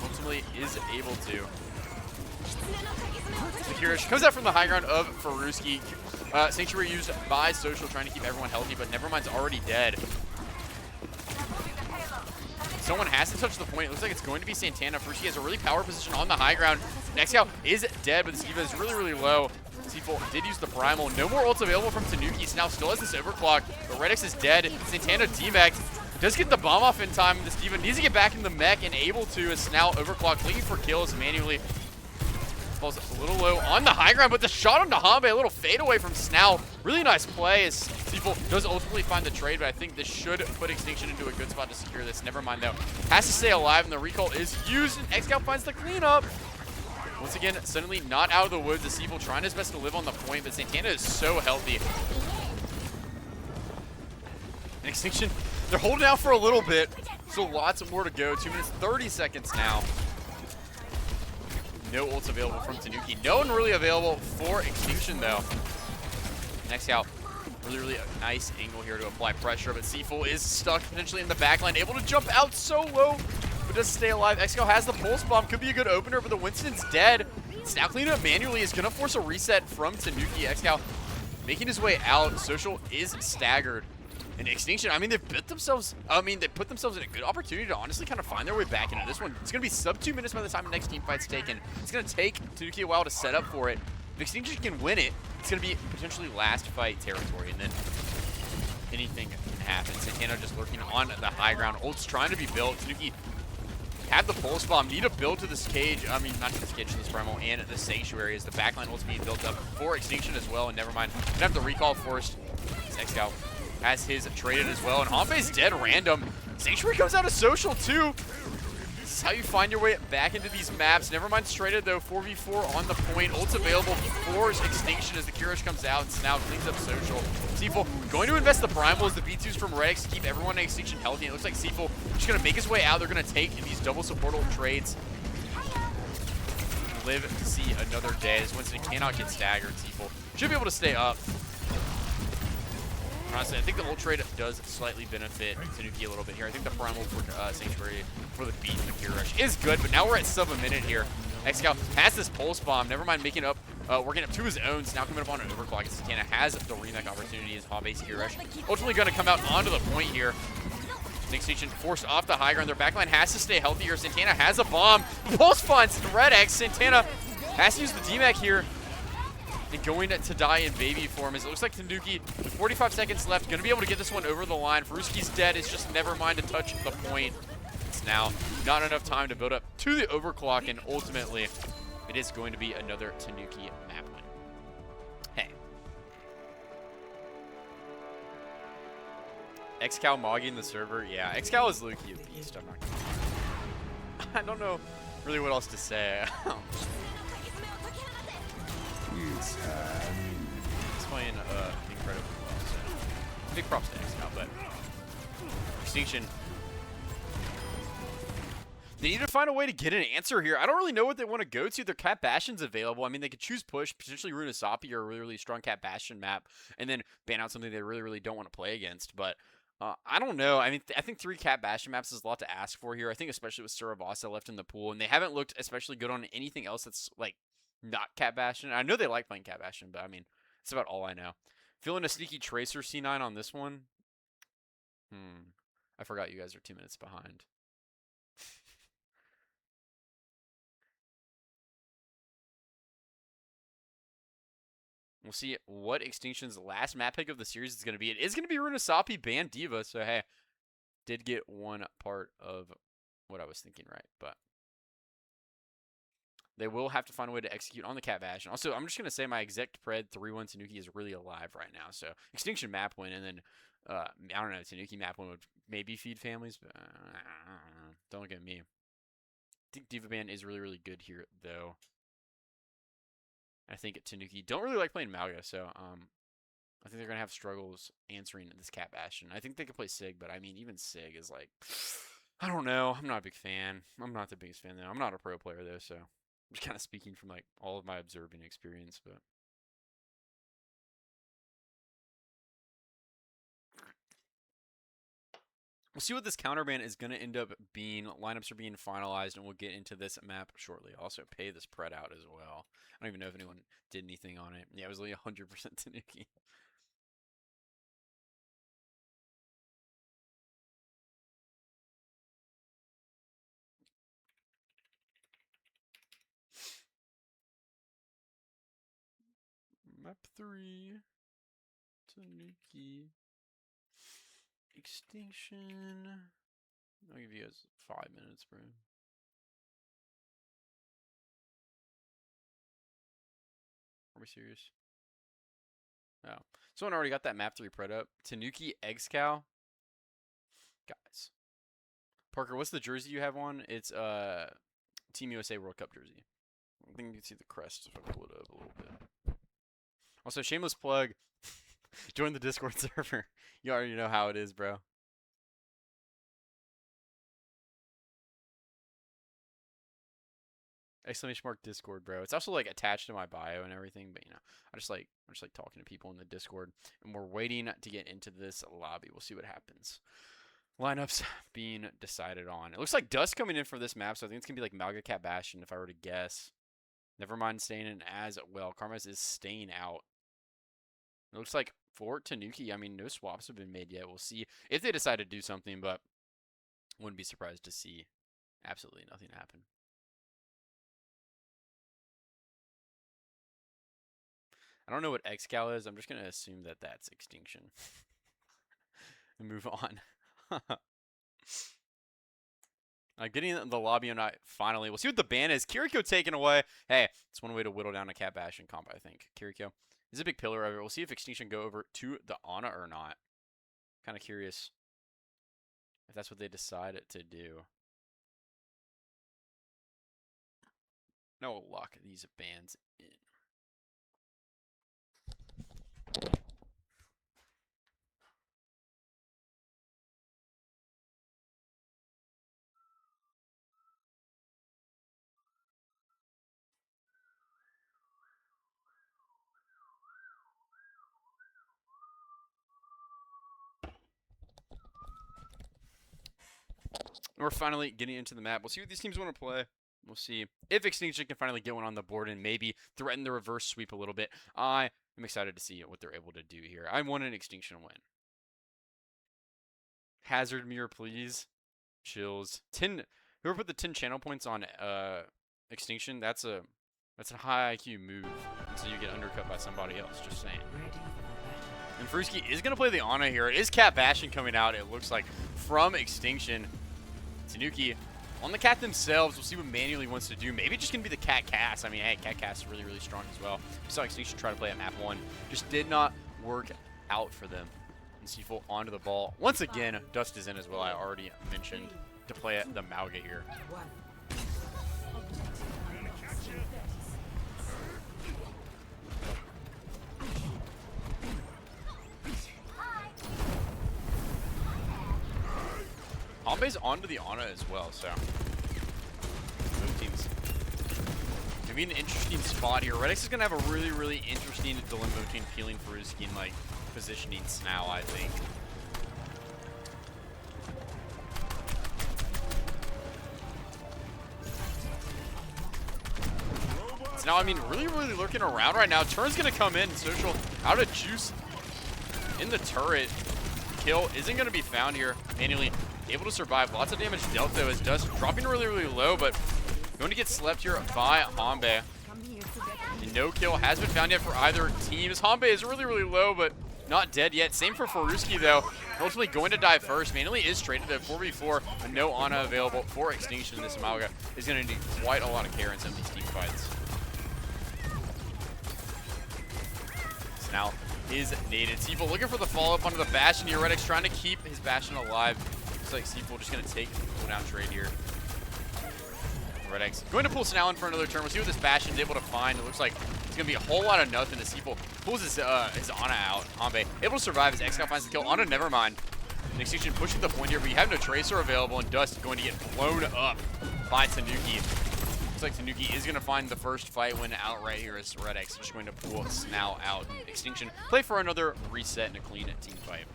Ultimately is able to. The Kiri rush comes out from the high ground of Faruski. Sanctuary used by Social, trying to keep everyone healthy, but Nevermind's already dead. Someone has to touch the point. It looks like it's going to be Santana. Faruski has a really power position on the high ground. Nexal is dead, but the Skiva is really, really low. Seafool did use the Primal. No more ults available from Tanuki. Now still has this overclock, but Red X is dead. Santana demech. Does get the bomb off in time. The Skiva needs to get back in the mech and able to, as now overclock, looking for kills manually. Falls a little low on the high ground, but the shot onto Hambe, a little fade away from Snao. Really nice play as Seafool does ultimately find the trade, but I think this should put Extinction into a good spot to secure this. Nevermind though, has to stay alive, and the recall is used, and X-Scout finds the cleanup. Once again, suddenly not out of the woods. The Seafool trying his best to live on the point, but Santana is so healthy. And Extinction, they're holding out for a little bit, so lots more to go. 2 minutes, 30 seconds now. No ults available from Tanuki. No one really available for Extinction, though. Next out. Really, really a nice angle here to apply pressure, but Seafool is stuck potentially in the backline. Able to jump out so low, but doesn't stay alive. Exco has the pulse bomb. Could be a good opener, but the Winston's dead. Snao cleaning up manually is going to force a reset from Tanuki. Exco making his way out. Social is staggered. And Extinction, I mean, they put themselves in a good opportunity to honestly kind of find their way back into this one. It's going to be sub 2 minutes by the time the next team fight's taken. It's going to take Tanuki a while to set up for it. If Extinction can win it, it's going to be potentially last fight territory, and then anything can happen. Santana just lurking on the high ground. Ult's trying to be built. Tanuki have the pulse bomb, need a build to this cage. I mean, not to this cage, to this Primal, and the Sanctuary as the backline ult's being built up for Extinction as well, and Nevermind. Gonna have the recall forced. X-Scout has his traded as well, and Hambe's dead random. Sanctuary comes out of Social too. This is how you find your way back into these maps. Nevermind's traded though, 4v4 on the point. Ult's available for Extinction as the Kirish comes out and now cleans up Social. Seafool going to invest the Primals, the B2s from Red X to keep everyone in Extinction healthy. It looks like Seafool just gonna make his way out. They're gonna take these double support ult trades. Live to see another day. This Winston cannot get staggered. Seafool should be able to stay up. Honestly, I think the ult trade does slightly benefit Tanuki a little bit here. I think the Primal for Sanctuary for the beat and the Kiri rush is good, but now we're at sub a minute here. X-Scout has this pulse bomb. Nevermind making up, working up to his own. Now coming up on an overclock. And Santana has the remake opportunity as Hambe's Kiri rush. Ultimately going to come out onto the point here. Extinction forced off the high ground. Their backline has to stay healthy here. Santana has a bomb. Pulse funds Red X. Santana has to use the DMAC here. and going to die in baby form. As it looks like Tanuki, with 45 seconds left, going to be able to get this one over the line. Faruski's dead. It's just never mind to touch the point. It's now not enough time to build up to the overclock, and ultimately, it is going to be another Tanuki map win. Hey. XCal mogging the server? Yeah, XCal is low-key a beast. I'm not gonna lie. I don't know really what else to say. He's playing incredibly well, so big props to XCal, but Extinction. They need to find a way to get an answer here. I don't really know what they want to go to. Their Cat Bastion's available. I mean, they could choose Push, potentially Runasapi or a really, really strong Cat Bastion map, and then ban out something they really, really don't want to play against. But I don't know. I mean, I think 3 Cat Bastion maps is a lot to ask for here. I think especially with Surabasa left in the pool, and they haven't looked especially good on anything else that's, like, not Cat Bastion. I know they like playing Cat Bastion, but, I mean, that's about all I know. Feeling a sneaky Tracer C9 on this one? I forgot you guys are 2 minutes behind. We'll see what Extinction's last map pick of the series is going to be. It is going to be Runasapi Band Diva, so hey, did get one part of what I was thinking right, but they will have to find a way to execute on the Cat Bastion. Also, I'm just going to say my exact pred 3-1 Tanuki is really alive right now, so Extinction map win, and then, I don't know, Tanuki map win would maybe feed families, but don't look at me. I think Diva Band is really, really good here, though. I think Tanuki don't really like playing Malga, so I think they're going to have struggles answering this Cat Bastion. I think they could play Sig, but I mean, even Sig is like, I don't know. I'm not a big fan. I'm not the biggest fan, though. I'm not a pro player, though, so I'm just kind of speaking from like all of my observing experience, but we'll see what this counterban is going to end up being. Lineups are being finalized, and we'll get into this map shortly. I'll also pay this pred out as well. I don't even know if anyone did anything on it. Yeah, it was only 100% Tanuki. Map 3. Tanuki. Extinction. I'll give you guys 5 minutes, bro. Are we serious? Oh. Someone already got that map 3 pred up. Tanuki Eggscow. Guys. Parker, what's the jersey you have on? It's Team USA World Cup jersey. I think you can see the crest if I pull it up a little bit. Also, shameless plug. Join the Discord server. You already know how it is, bro. Exclamation mark Discord, bro. It's also like attached to my bio and everything, but you know, I just like talking to people in the Discord, and we're waiting to get into this lobby. We'll see what happens. Lineups being decided on. It looks like Dust coming in for this map, so I think it's gonna be like Malga Cat Bastion if I were to guess. Never mind staying in as well. Karmas is staying out. It looks like for Tanuki, I mean, no swaps have been made yet. We'll see if they decide to do something, but wouldn't be surprised to see absolutely nothing happen. I don't know what Excal is. I'm just going to assume that that's Extinction. And move on. Getting the lobby on finally. We'll see what the ban is. Kiriko taken away. Hey, it's one way to whittle down a Cat Bastion comp, I think. Kiriko is a big pillar of it. We'll see if Extinction go over to the Ana or not. Kind of curious if that's what they decide to do. Now we'll lock these bans in. And we're finally getting into the map. We'll see what these teams want to play. We'll see if Extinction can finally get one on the board and maybe threaten the reverse sweep a little bit. I am excited to see what they're able to do here. I want an Extinction win. Hazard mirror, please. Chills. 10. Whoever put the 10 channel points on Extinction, that's a That's a high IQ move. So you get undercut by somebody else, just saying. Ready for battle. And Fruski is going to play the Ana here. It is Cat Bastion coming out, it looks like, from Extinction. Tanuki on the cat themselves. We'll see what Manually wants to do. Maybe just going to be the Cat Cast. I mean, hey, Cat Cast is really, really strong as well. We saw Extinction try to play at map 1. Just did not work out for them. And Seafull onto the ball. Once again, Dust is in as well. I already mentioned to play at the Mauga here. One. Hambe's onto the Ana as well, so both teams. Gonna be an interesting spot here. Red X is gonna have a really, really interesting dilemma between peeling Fruski and like positioning Snao, I think. Snao, I mean, really, really lurking around right now. Turn's gonna come in. Social out of juice in the turret. Kill isn't gonna be found here. Manually able to survive. Lots of damage dealt though as Dust dropping really, really low, but going to get slept here by Hambe. And no kill has been found yet for either teams. Hambe is really, really low, but not dead yet. Same for Fruski though. Ultimately going to die first. Manually is traded at 4v4, but no Ana available for Extinction. This Mauga is going to need quite a lot of care in some of these team fights. So now is naded. Seafull looking for the follow-up onto the Bastion here. Red X trying to keep his Bastion alive. Looks like Seafull just going to take the cooldown trade here. Red X going to pull Snao in for another turn. We'll see what this Bastion's able to find. It looks like it's going to be a whole lot of nothing as Seafull pulls his Ana out. Hambe able to survive as Excal finds the kill. Ana, never mind. And Extinction pushing the point here, but you have no Tracer available, and Dust going to get blown up by Tanuki. Looks like Tanuki is going to find the first fight win out right here as Red X just going to pull Snao out. Extinction play for another reset and a clean team fight.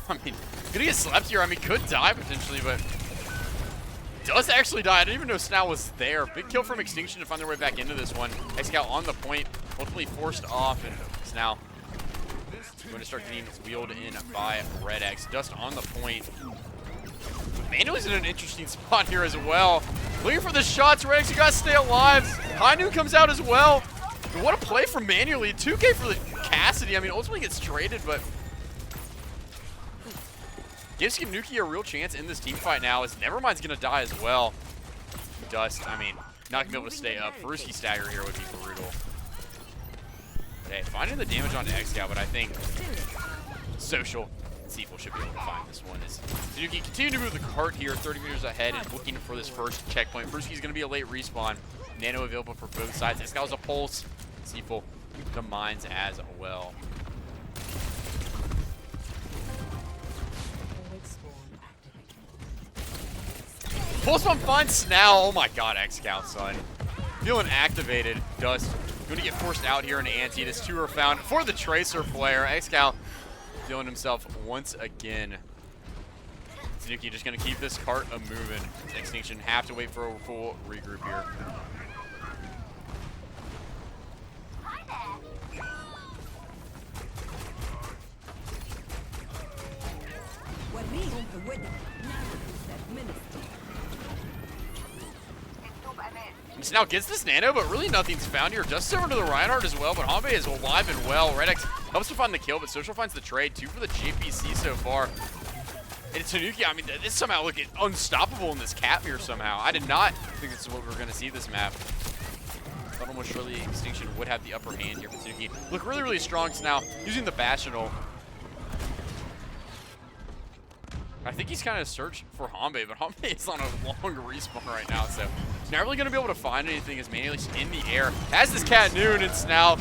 I mean, gonna get slept here. I mean, could die potentially, but does actually die. I didn't even know Snao was there. Big kill from Extinction to find their way back into this one. Excal on the point, ultimately forced off, and Snao going to start getting wheeled in by Red X. Dust on the point. Manuel's in an interesting spot here as well. Looking for the shots. Red X, you gotta stay alive. Hainu comes out as well. But what a play from Manually. 2K for the Cassidy. I mean, ultimately gets traded, but gives Tanuki a real chance in this team fight now, as Nevermind's gonna die as well. Dust, I mean, not gonna be able to stay up. Fruski stagger here would be brutal. Okay, finding the damage onto Excal, but I think Social and Seafull should be able to find this one. As Tanuki continue to move the cart here, 30 meters ahead, and looking for this first checkpoint. Fruski's gonna be a late respawn. Nano available for both sides. Excal's a pulse. Seafull the mines as well. Pulse bomb finds Snao. Oh my god, Excal, son. Feeling activated. Dust going to get forced out here in Anti. This two are found for the Tracer player. Excal feeling himself once again. Tanuki just going to keep this cart a-moving. Extinction have to wait for a full regroup here. Snao gets this nano, but really nothing's found here. Just over to the Reinhardt as well, but Hambe is alive and well. Red X helps to find the kill, but Social finds the trade. 2 for the JPC so far. And Tanuki, I mean, this somehow looking unstoppable in this cap here somehow. I did not think this is what we were going to see this map. Thought almost surely Extinction would have the upper hand here for Tanuki. Look really, really strong now, using the Bastional. I think he's kind of searching for Hambe, but Hambe is on a long respawn right now, so he's not really going to be able to find anything as Manuel's in the air. Has this Cat Noon, and Snao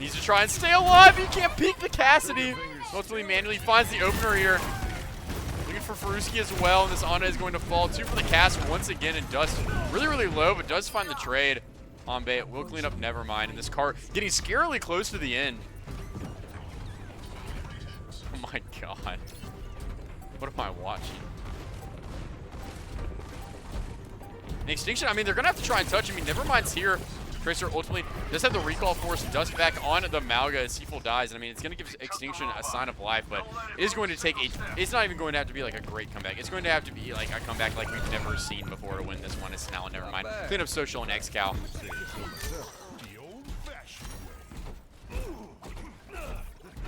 needs to try and stay alive. He can't peek the Cassidy. Ultimately, Manually finds the opener here. Looking for Fruski as well, and this Ana is going to fall. 2 for the cast once again, and Dust really, really low, but does find the trade. Hambe will clean up Nevermind, and this cart getting scarily close to the end. Oh my god. What am I watching? Extinction, I mean, they're going to have to try and touch him. I mean, Nevermind's here Tracer ultimately does have the recall force, dust back on the Malga as Seafull dies. And I mean, it's going to give Extinction a sign of life, but it is going to take it's not even going to have to be like a great comeback. It's going to have to be like a comeback like we've never seen before to win this one. It's now never mind. Clean up Social and Excal.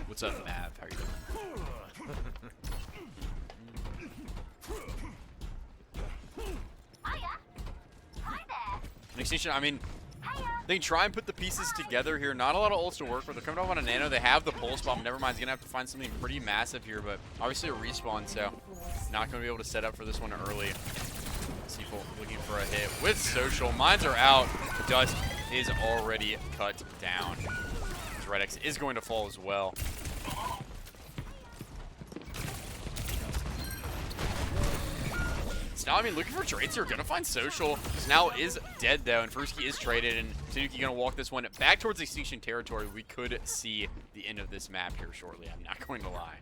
What's up, Mav? How are you doing? Extinction, I mean, they can try and put the pieces together here. Not a lot of ults to work with. They're coming off on a nano. They have the pulse bomb. Nevermind's gonna have to find something pretty massive here, but obviously a respawn, so not gonna be able to set up for this one early. Seafull looking for a hit with Social. Mines are out. The dust is already cut down. Red X is going to fall as well. So now, I mean, looking for trades here. Gonna find Social. Now is dead, though, and Furuski is traded, and Tanuki gonna walk this one back towards Extinction territory. We could see the end of this map here shortly. I'm not going to lie.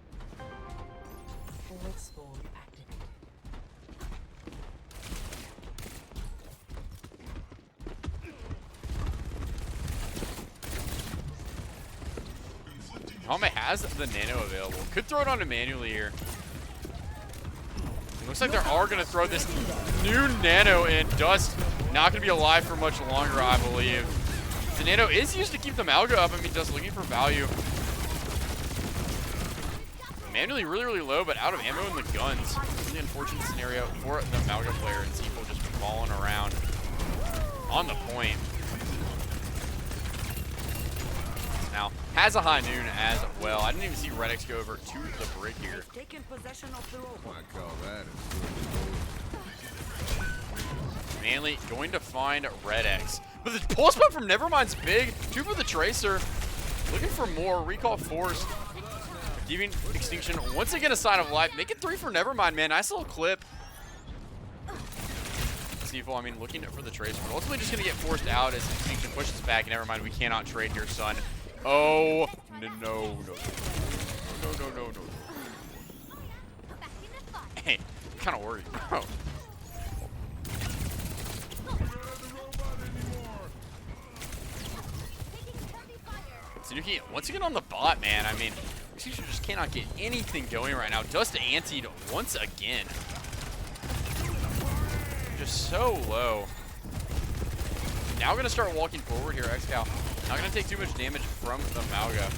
Hame has the nano available. Could throw it on him manually here. Looks like they are going to throw this new nano in. Dust not going to be alive for much longer, I believe. The nano is used to keep the Malga up. I mean, Dust looking for value. Manually really, really low, but out of ammo in the guns. Really unfortunate scenario for the Malga player, and Seafull just falling around on the point. Now has a high noon as well. I didn't even see Red X go over to the brick here. Manly going to find Red X. But the pulse pump from Nevermind's big. 2 for the Tracer. Looking for more. Recall force. Giving Extinction once again a sign of life. Make it 3 for Nevermind, man. Nice little clip. Seafull, I mean, looking for the Tracer. But ultimately just going to get forced out as Extinction pushes back. Nevermind, we cannot trade here, son. Oh, no. Hey, I'm kind of worried, bro. Tanuki, once again on the bot, man. I mean, Extinction just cannot get anything going right now. Dust antied once again. Just so low. Now going to start walking forward here, Excal. Not going to take too much damage from the Malga.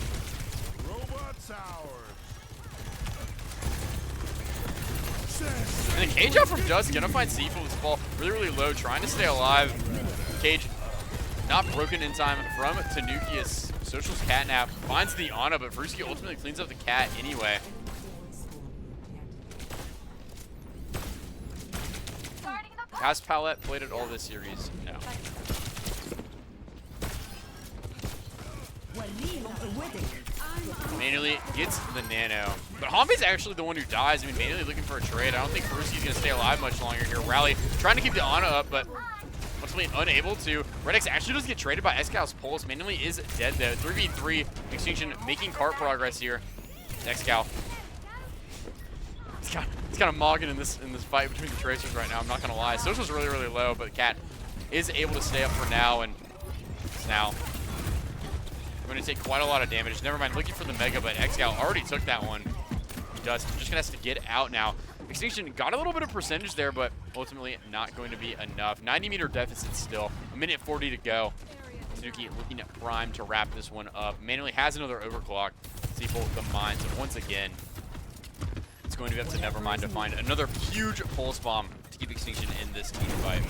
And the cage out from Dust. Going to find Seafull with this ball really, really low. Trying to stay alive. Cage not broken in time from Tanuki as Social's catnap. Finds the Ana, but Furuski ultimately cleans up the cat anyway. Has Palette played it all this series? No. Manually gets the nano. But Hame's actually the one who dies. I mean, Manually looking for a trade. I don't think Furuski's going to stay alive much longer here. Rally trying to keep the Ana up, but ultimately unable to. Red X actually does get traded by Excal's pulse. Manually is dead, though. 3v3. Extinction making cart progress here. Excal. He's kind of mogging in this fight between the Tracers right now. I'm not going to lie. Social's really, really low, but Cat is able to stay up for now, and now going to take quite a lot of damage. Nevermind looking for the Mega, but Excal already took that one. Dust just going to have to get out now. Extinction got a little bit of percentage there, but ultimately not going to be enough. 90-meter deficit still. 1:40 to go. Tanuki looking at Prime to wrap this one up. Manually has another overclock. Seafull the mines once again. It's going to be up to Nevermind to find another huge pulse bomb to keep Extinction in this team fight.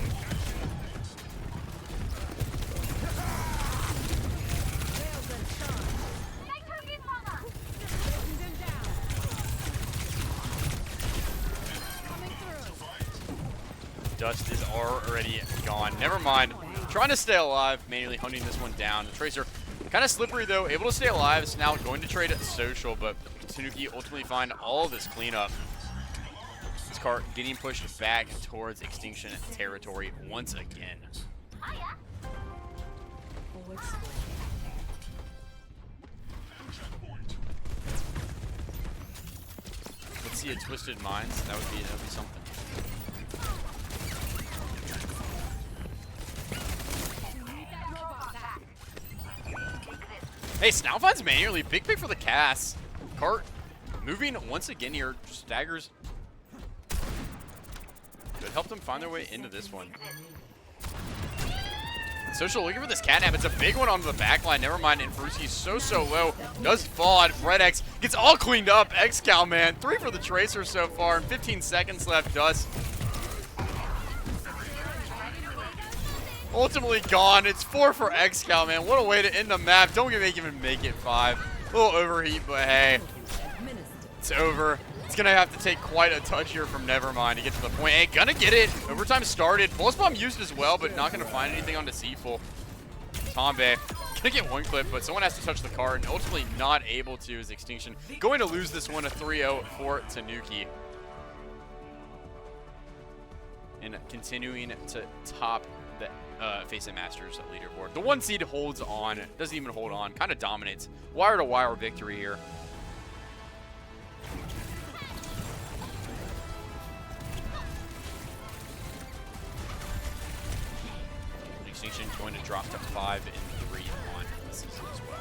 Dust is already gone. Nevermind. Trying to stay alive, manually hunting this one down. The Tracer kind of slippery though, able to stay alive. It's now going to trade Social, but Tanuki ultimately find all of this cleanup. This cart getting pushed back towards Extinction territory once again. Let's see a Twisted Minds. That would be something. Hey, Snout finds manually. Big pick for the cast. Cart moving once again here. Staggers. Good. Helped them find their way into this one. Social looking for this catnap. It's a big one onto the back line. Never mind. And Ferruski's so low. Does fall on Fred X. Gets all cleaned up. X-Cal, man. 3 for the Tracer so far. And 15 seconds left. Dust. Ultimately gone. It's 4 for X-Cal, man. What a way to end the map. Don't even make it 5. A little overheat, but hey. It's over. It's going to have to take quite a touch here from Nevermind to get to the point. Hey, gonna get it. Overtime started. Pulse Bomb used as well, but not going to find anything on Deceitful. Tombe gonna get 1 clip, but someone has to touch the card, and ultimately not able to is Extinction. Going to lose this one, a 3-0 for Tanuki. And continuing to top the FaceIt Masters leaderboard. The 1 seed holds on. Doesn't even hold on. Kind of dominates. Wire-to-wire victory here. Extinction going to drop to 5-3 on the season as well.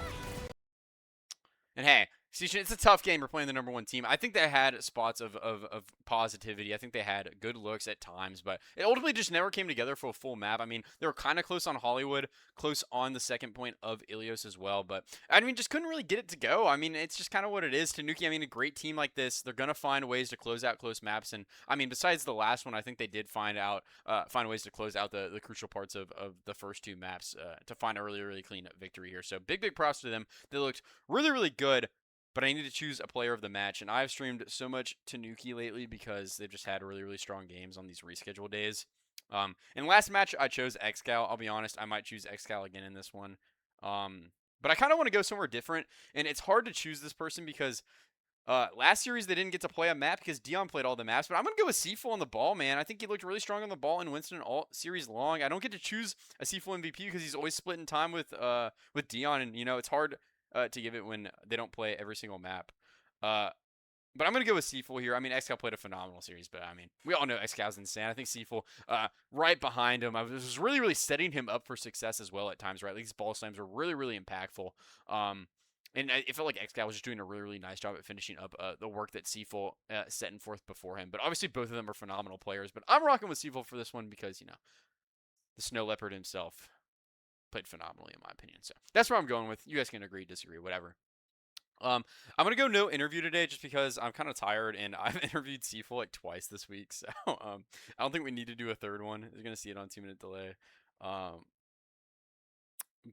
And hey, Extinction, it's a tough game. We're playing the #1 team. I think they had spots of positivity. I think they had good looks at times, but it ultimately just never came together for a full map. I mean, they were kind of close on Hollywood, close on the second point of Ilios as well, but I mean, just couldn't really get it to go. I mean, it's just kind of what it is. Tanuki, I mean, a great team like this, they're going to find ways to close out close maps. And I mean, besides the last one, I think they did find ways to close out the crucial parts of the first 2 maps to find a really clean victory here. So big props to them. They looked really good. But I need to choose a player of the match, and I've streamed so much Tanuki lately because they've just had really strong games on these rescheduled days. In last match, I chose X-Cal. I'll be honest, I might choose X-Cal again in this one. But I kind of want to go somewhere different, and it's hard to choose this person because last series they didn't get to play a map because Dion played all the maps. But I'm going to go with Seafull on the ball, man. I think he looked really strong on the ball in Winston all series long. I don't get to choose a Seafull MVP because he's always splitting time with Dion, and, you know, it's hard to give it when they don't play every single map. But I'm going to go with Seafull here. I mean, X-Cal played a phenomenal series, but I mean, we all know X-Cal's insane. I think Seafull right behind him. I was really setting him up for success as well at times, right? Like, these ball slams were really impactful. And it felt like X-Cal was just doing a really nice job at finishing up the work that Seafull setting forth before him. But obviously, both of them are phenomenal players. But I'm rocking with Seafull for this one because, you know, the Snow Leopard himself played phenomenally in my opinion. So that's where I'm going with. You guys can agree, disagree, whatever. I'm gonna go no interview today just because I'm kind of tired and I've interviewed Seafull like twice this week. So I don't think we need to do a third one. You're gonna see it on 2-minute delay.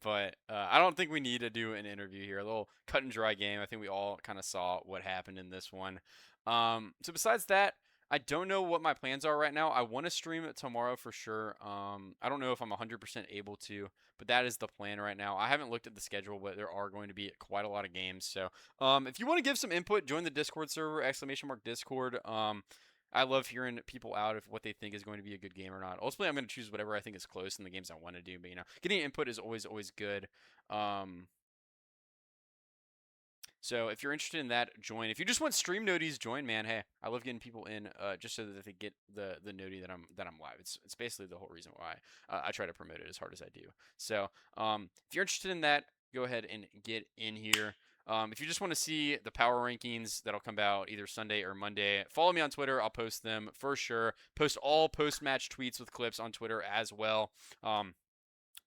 But I don't think we need to do an interview here. A little cut and dry game. I think we all kind of saw what happened in this one. So besides that, I don't know what my plans are right now. I want to stream it tomorrow for sure. I don't know if I'm 100% able to, but that is the plan right now. I haven't looked at the schedule, but there are going to be quite a lot of games. So if you want to give some input, join the Discord server, !Discord. I love hearing people out of what they think is going to be a good game or not. Ultimately, I'm going to choose whatever I think is close in the games I want to do. But, you know, getting input is always good. So if you're interested in that, join. If you just want stream noties, join, man. Hey, I love getting people in just so that they get the noti that I'm live. It's basically the whole reason why I try to promote it as hard as I do. So if you're interested in that, go ahead and get in here. If you just want to see the power rankings, that'll come out either Sunday or Monday. Follow me on Twitter. I'll post them for sure. Post all post-match tweets with clips on Twitter as well.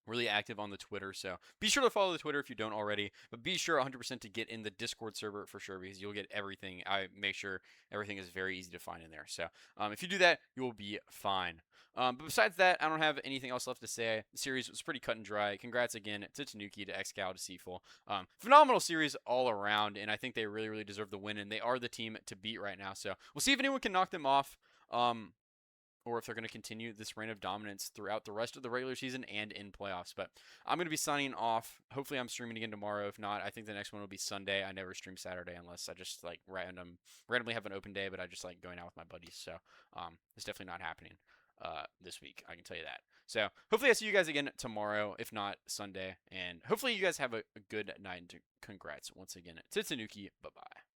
Really active on the Twitter, so be sure to follow the Twitter if you don't already, but be sure 100% to get in the Discord server for sure because you'll get everything. I make sure everything is very easy to find in there, so if you do that, you will be fine. But besides that, I don't have anything else left to say. The series was pretty cut and dry. Congrats again to Tanuki, to X-Cal, to Seafull. Phenomenal series all around, and I think they really deserve the win, and they are the team to beat right now, so we'll see if anyone can knock them off. Or if they're going to continue this reign of dominance throughout the rest of the regular season and in playoffs. But I'm going to be signing off. Hopefully I'm streaming again tomorrow. If not, I think the next one will be Sunday. I never stream Saturday unless I just like randomly have an open day, but I just like going out with my buddies. So it's definitely not happening this week. I can tell you that. So hopefully I see you guys again tomorrow, if not Sunday. And hopefully you guys have a good night. And congrats once again to Tanuki. Bye-bye.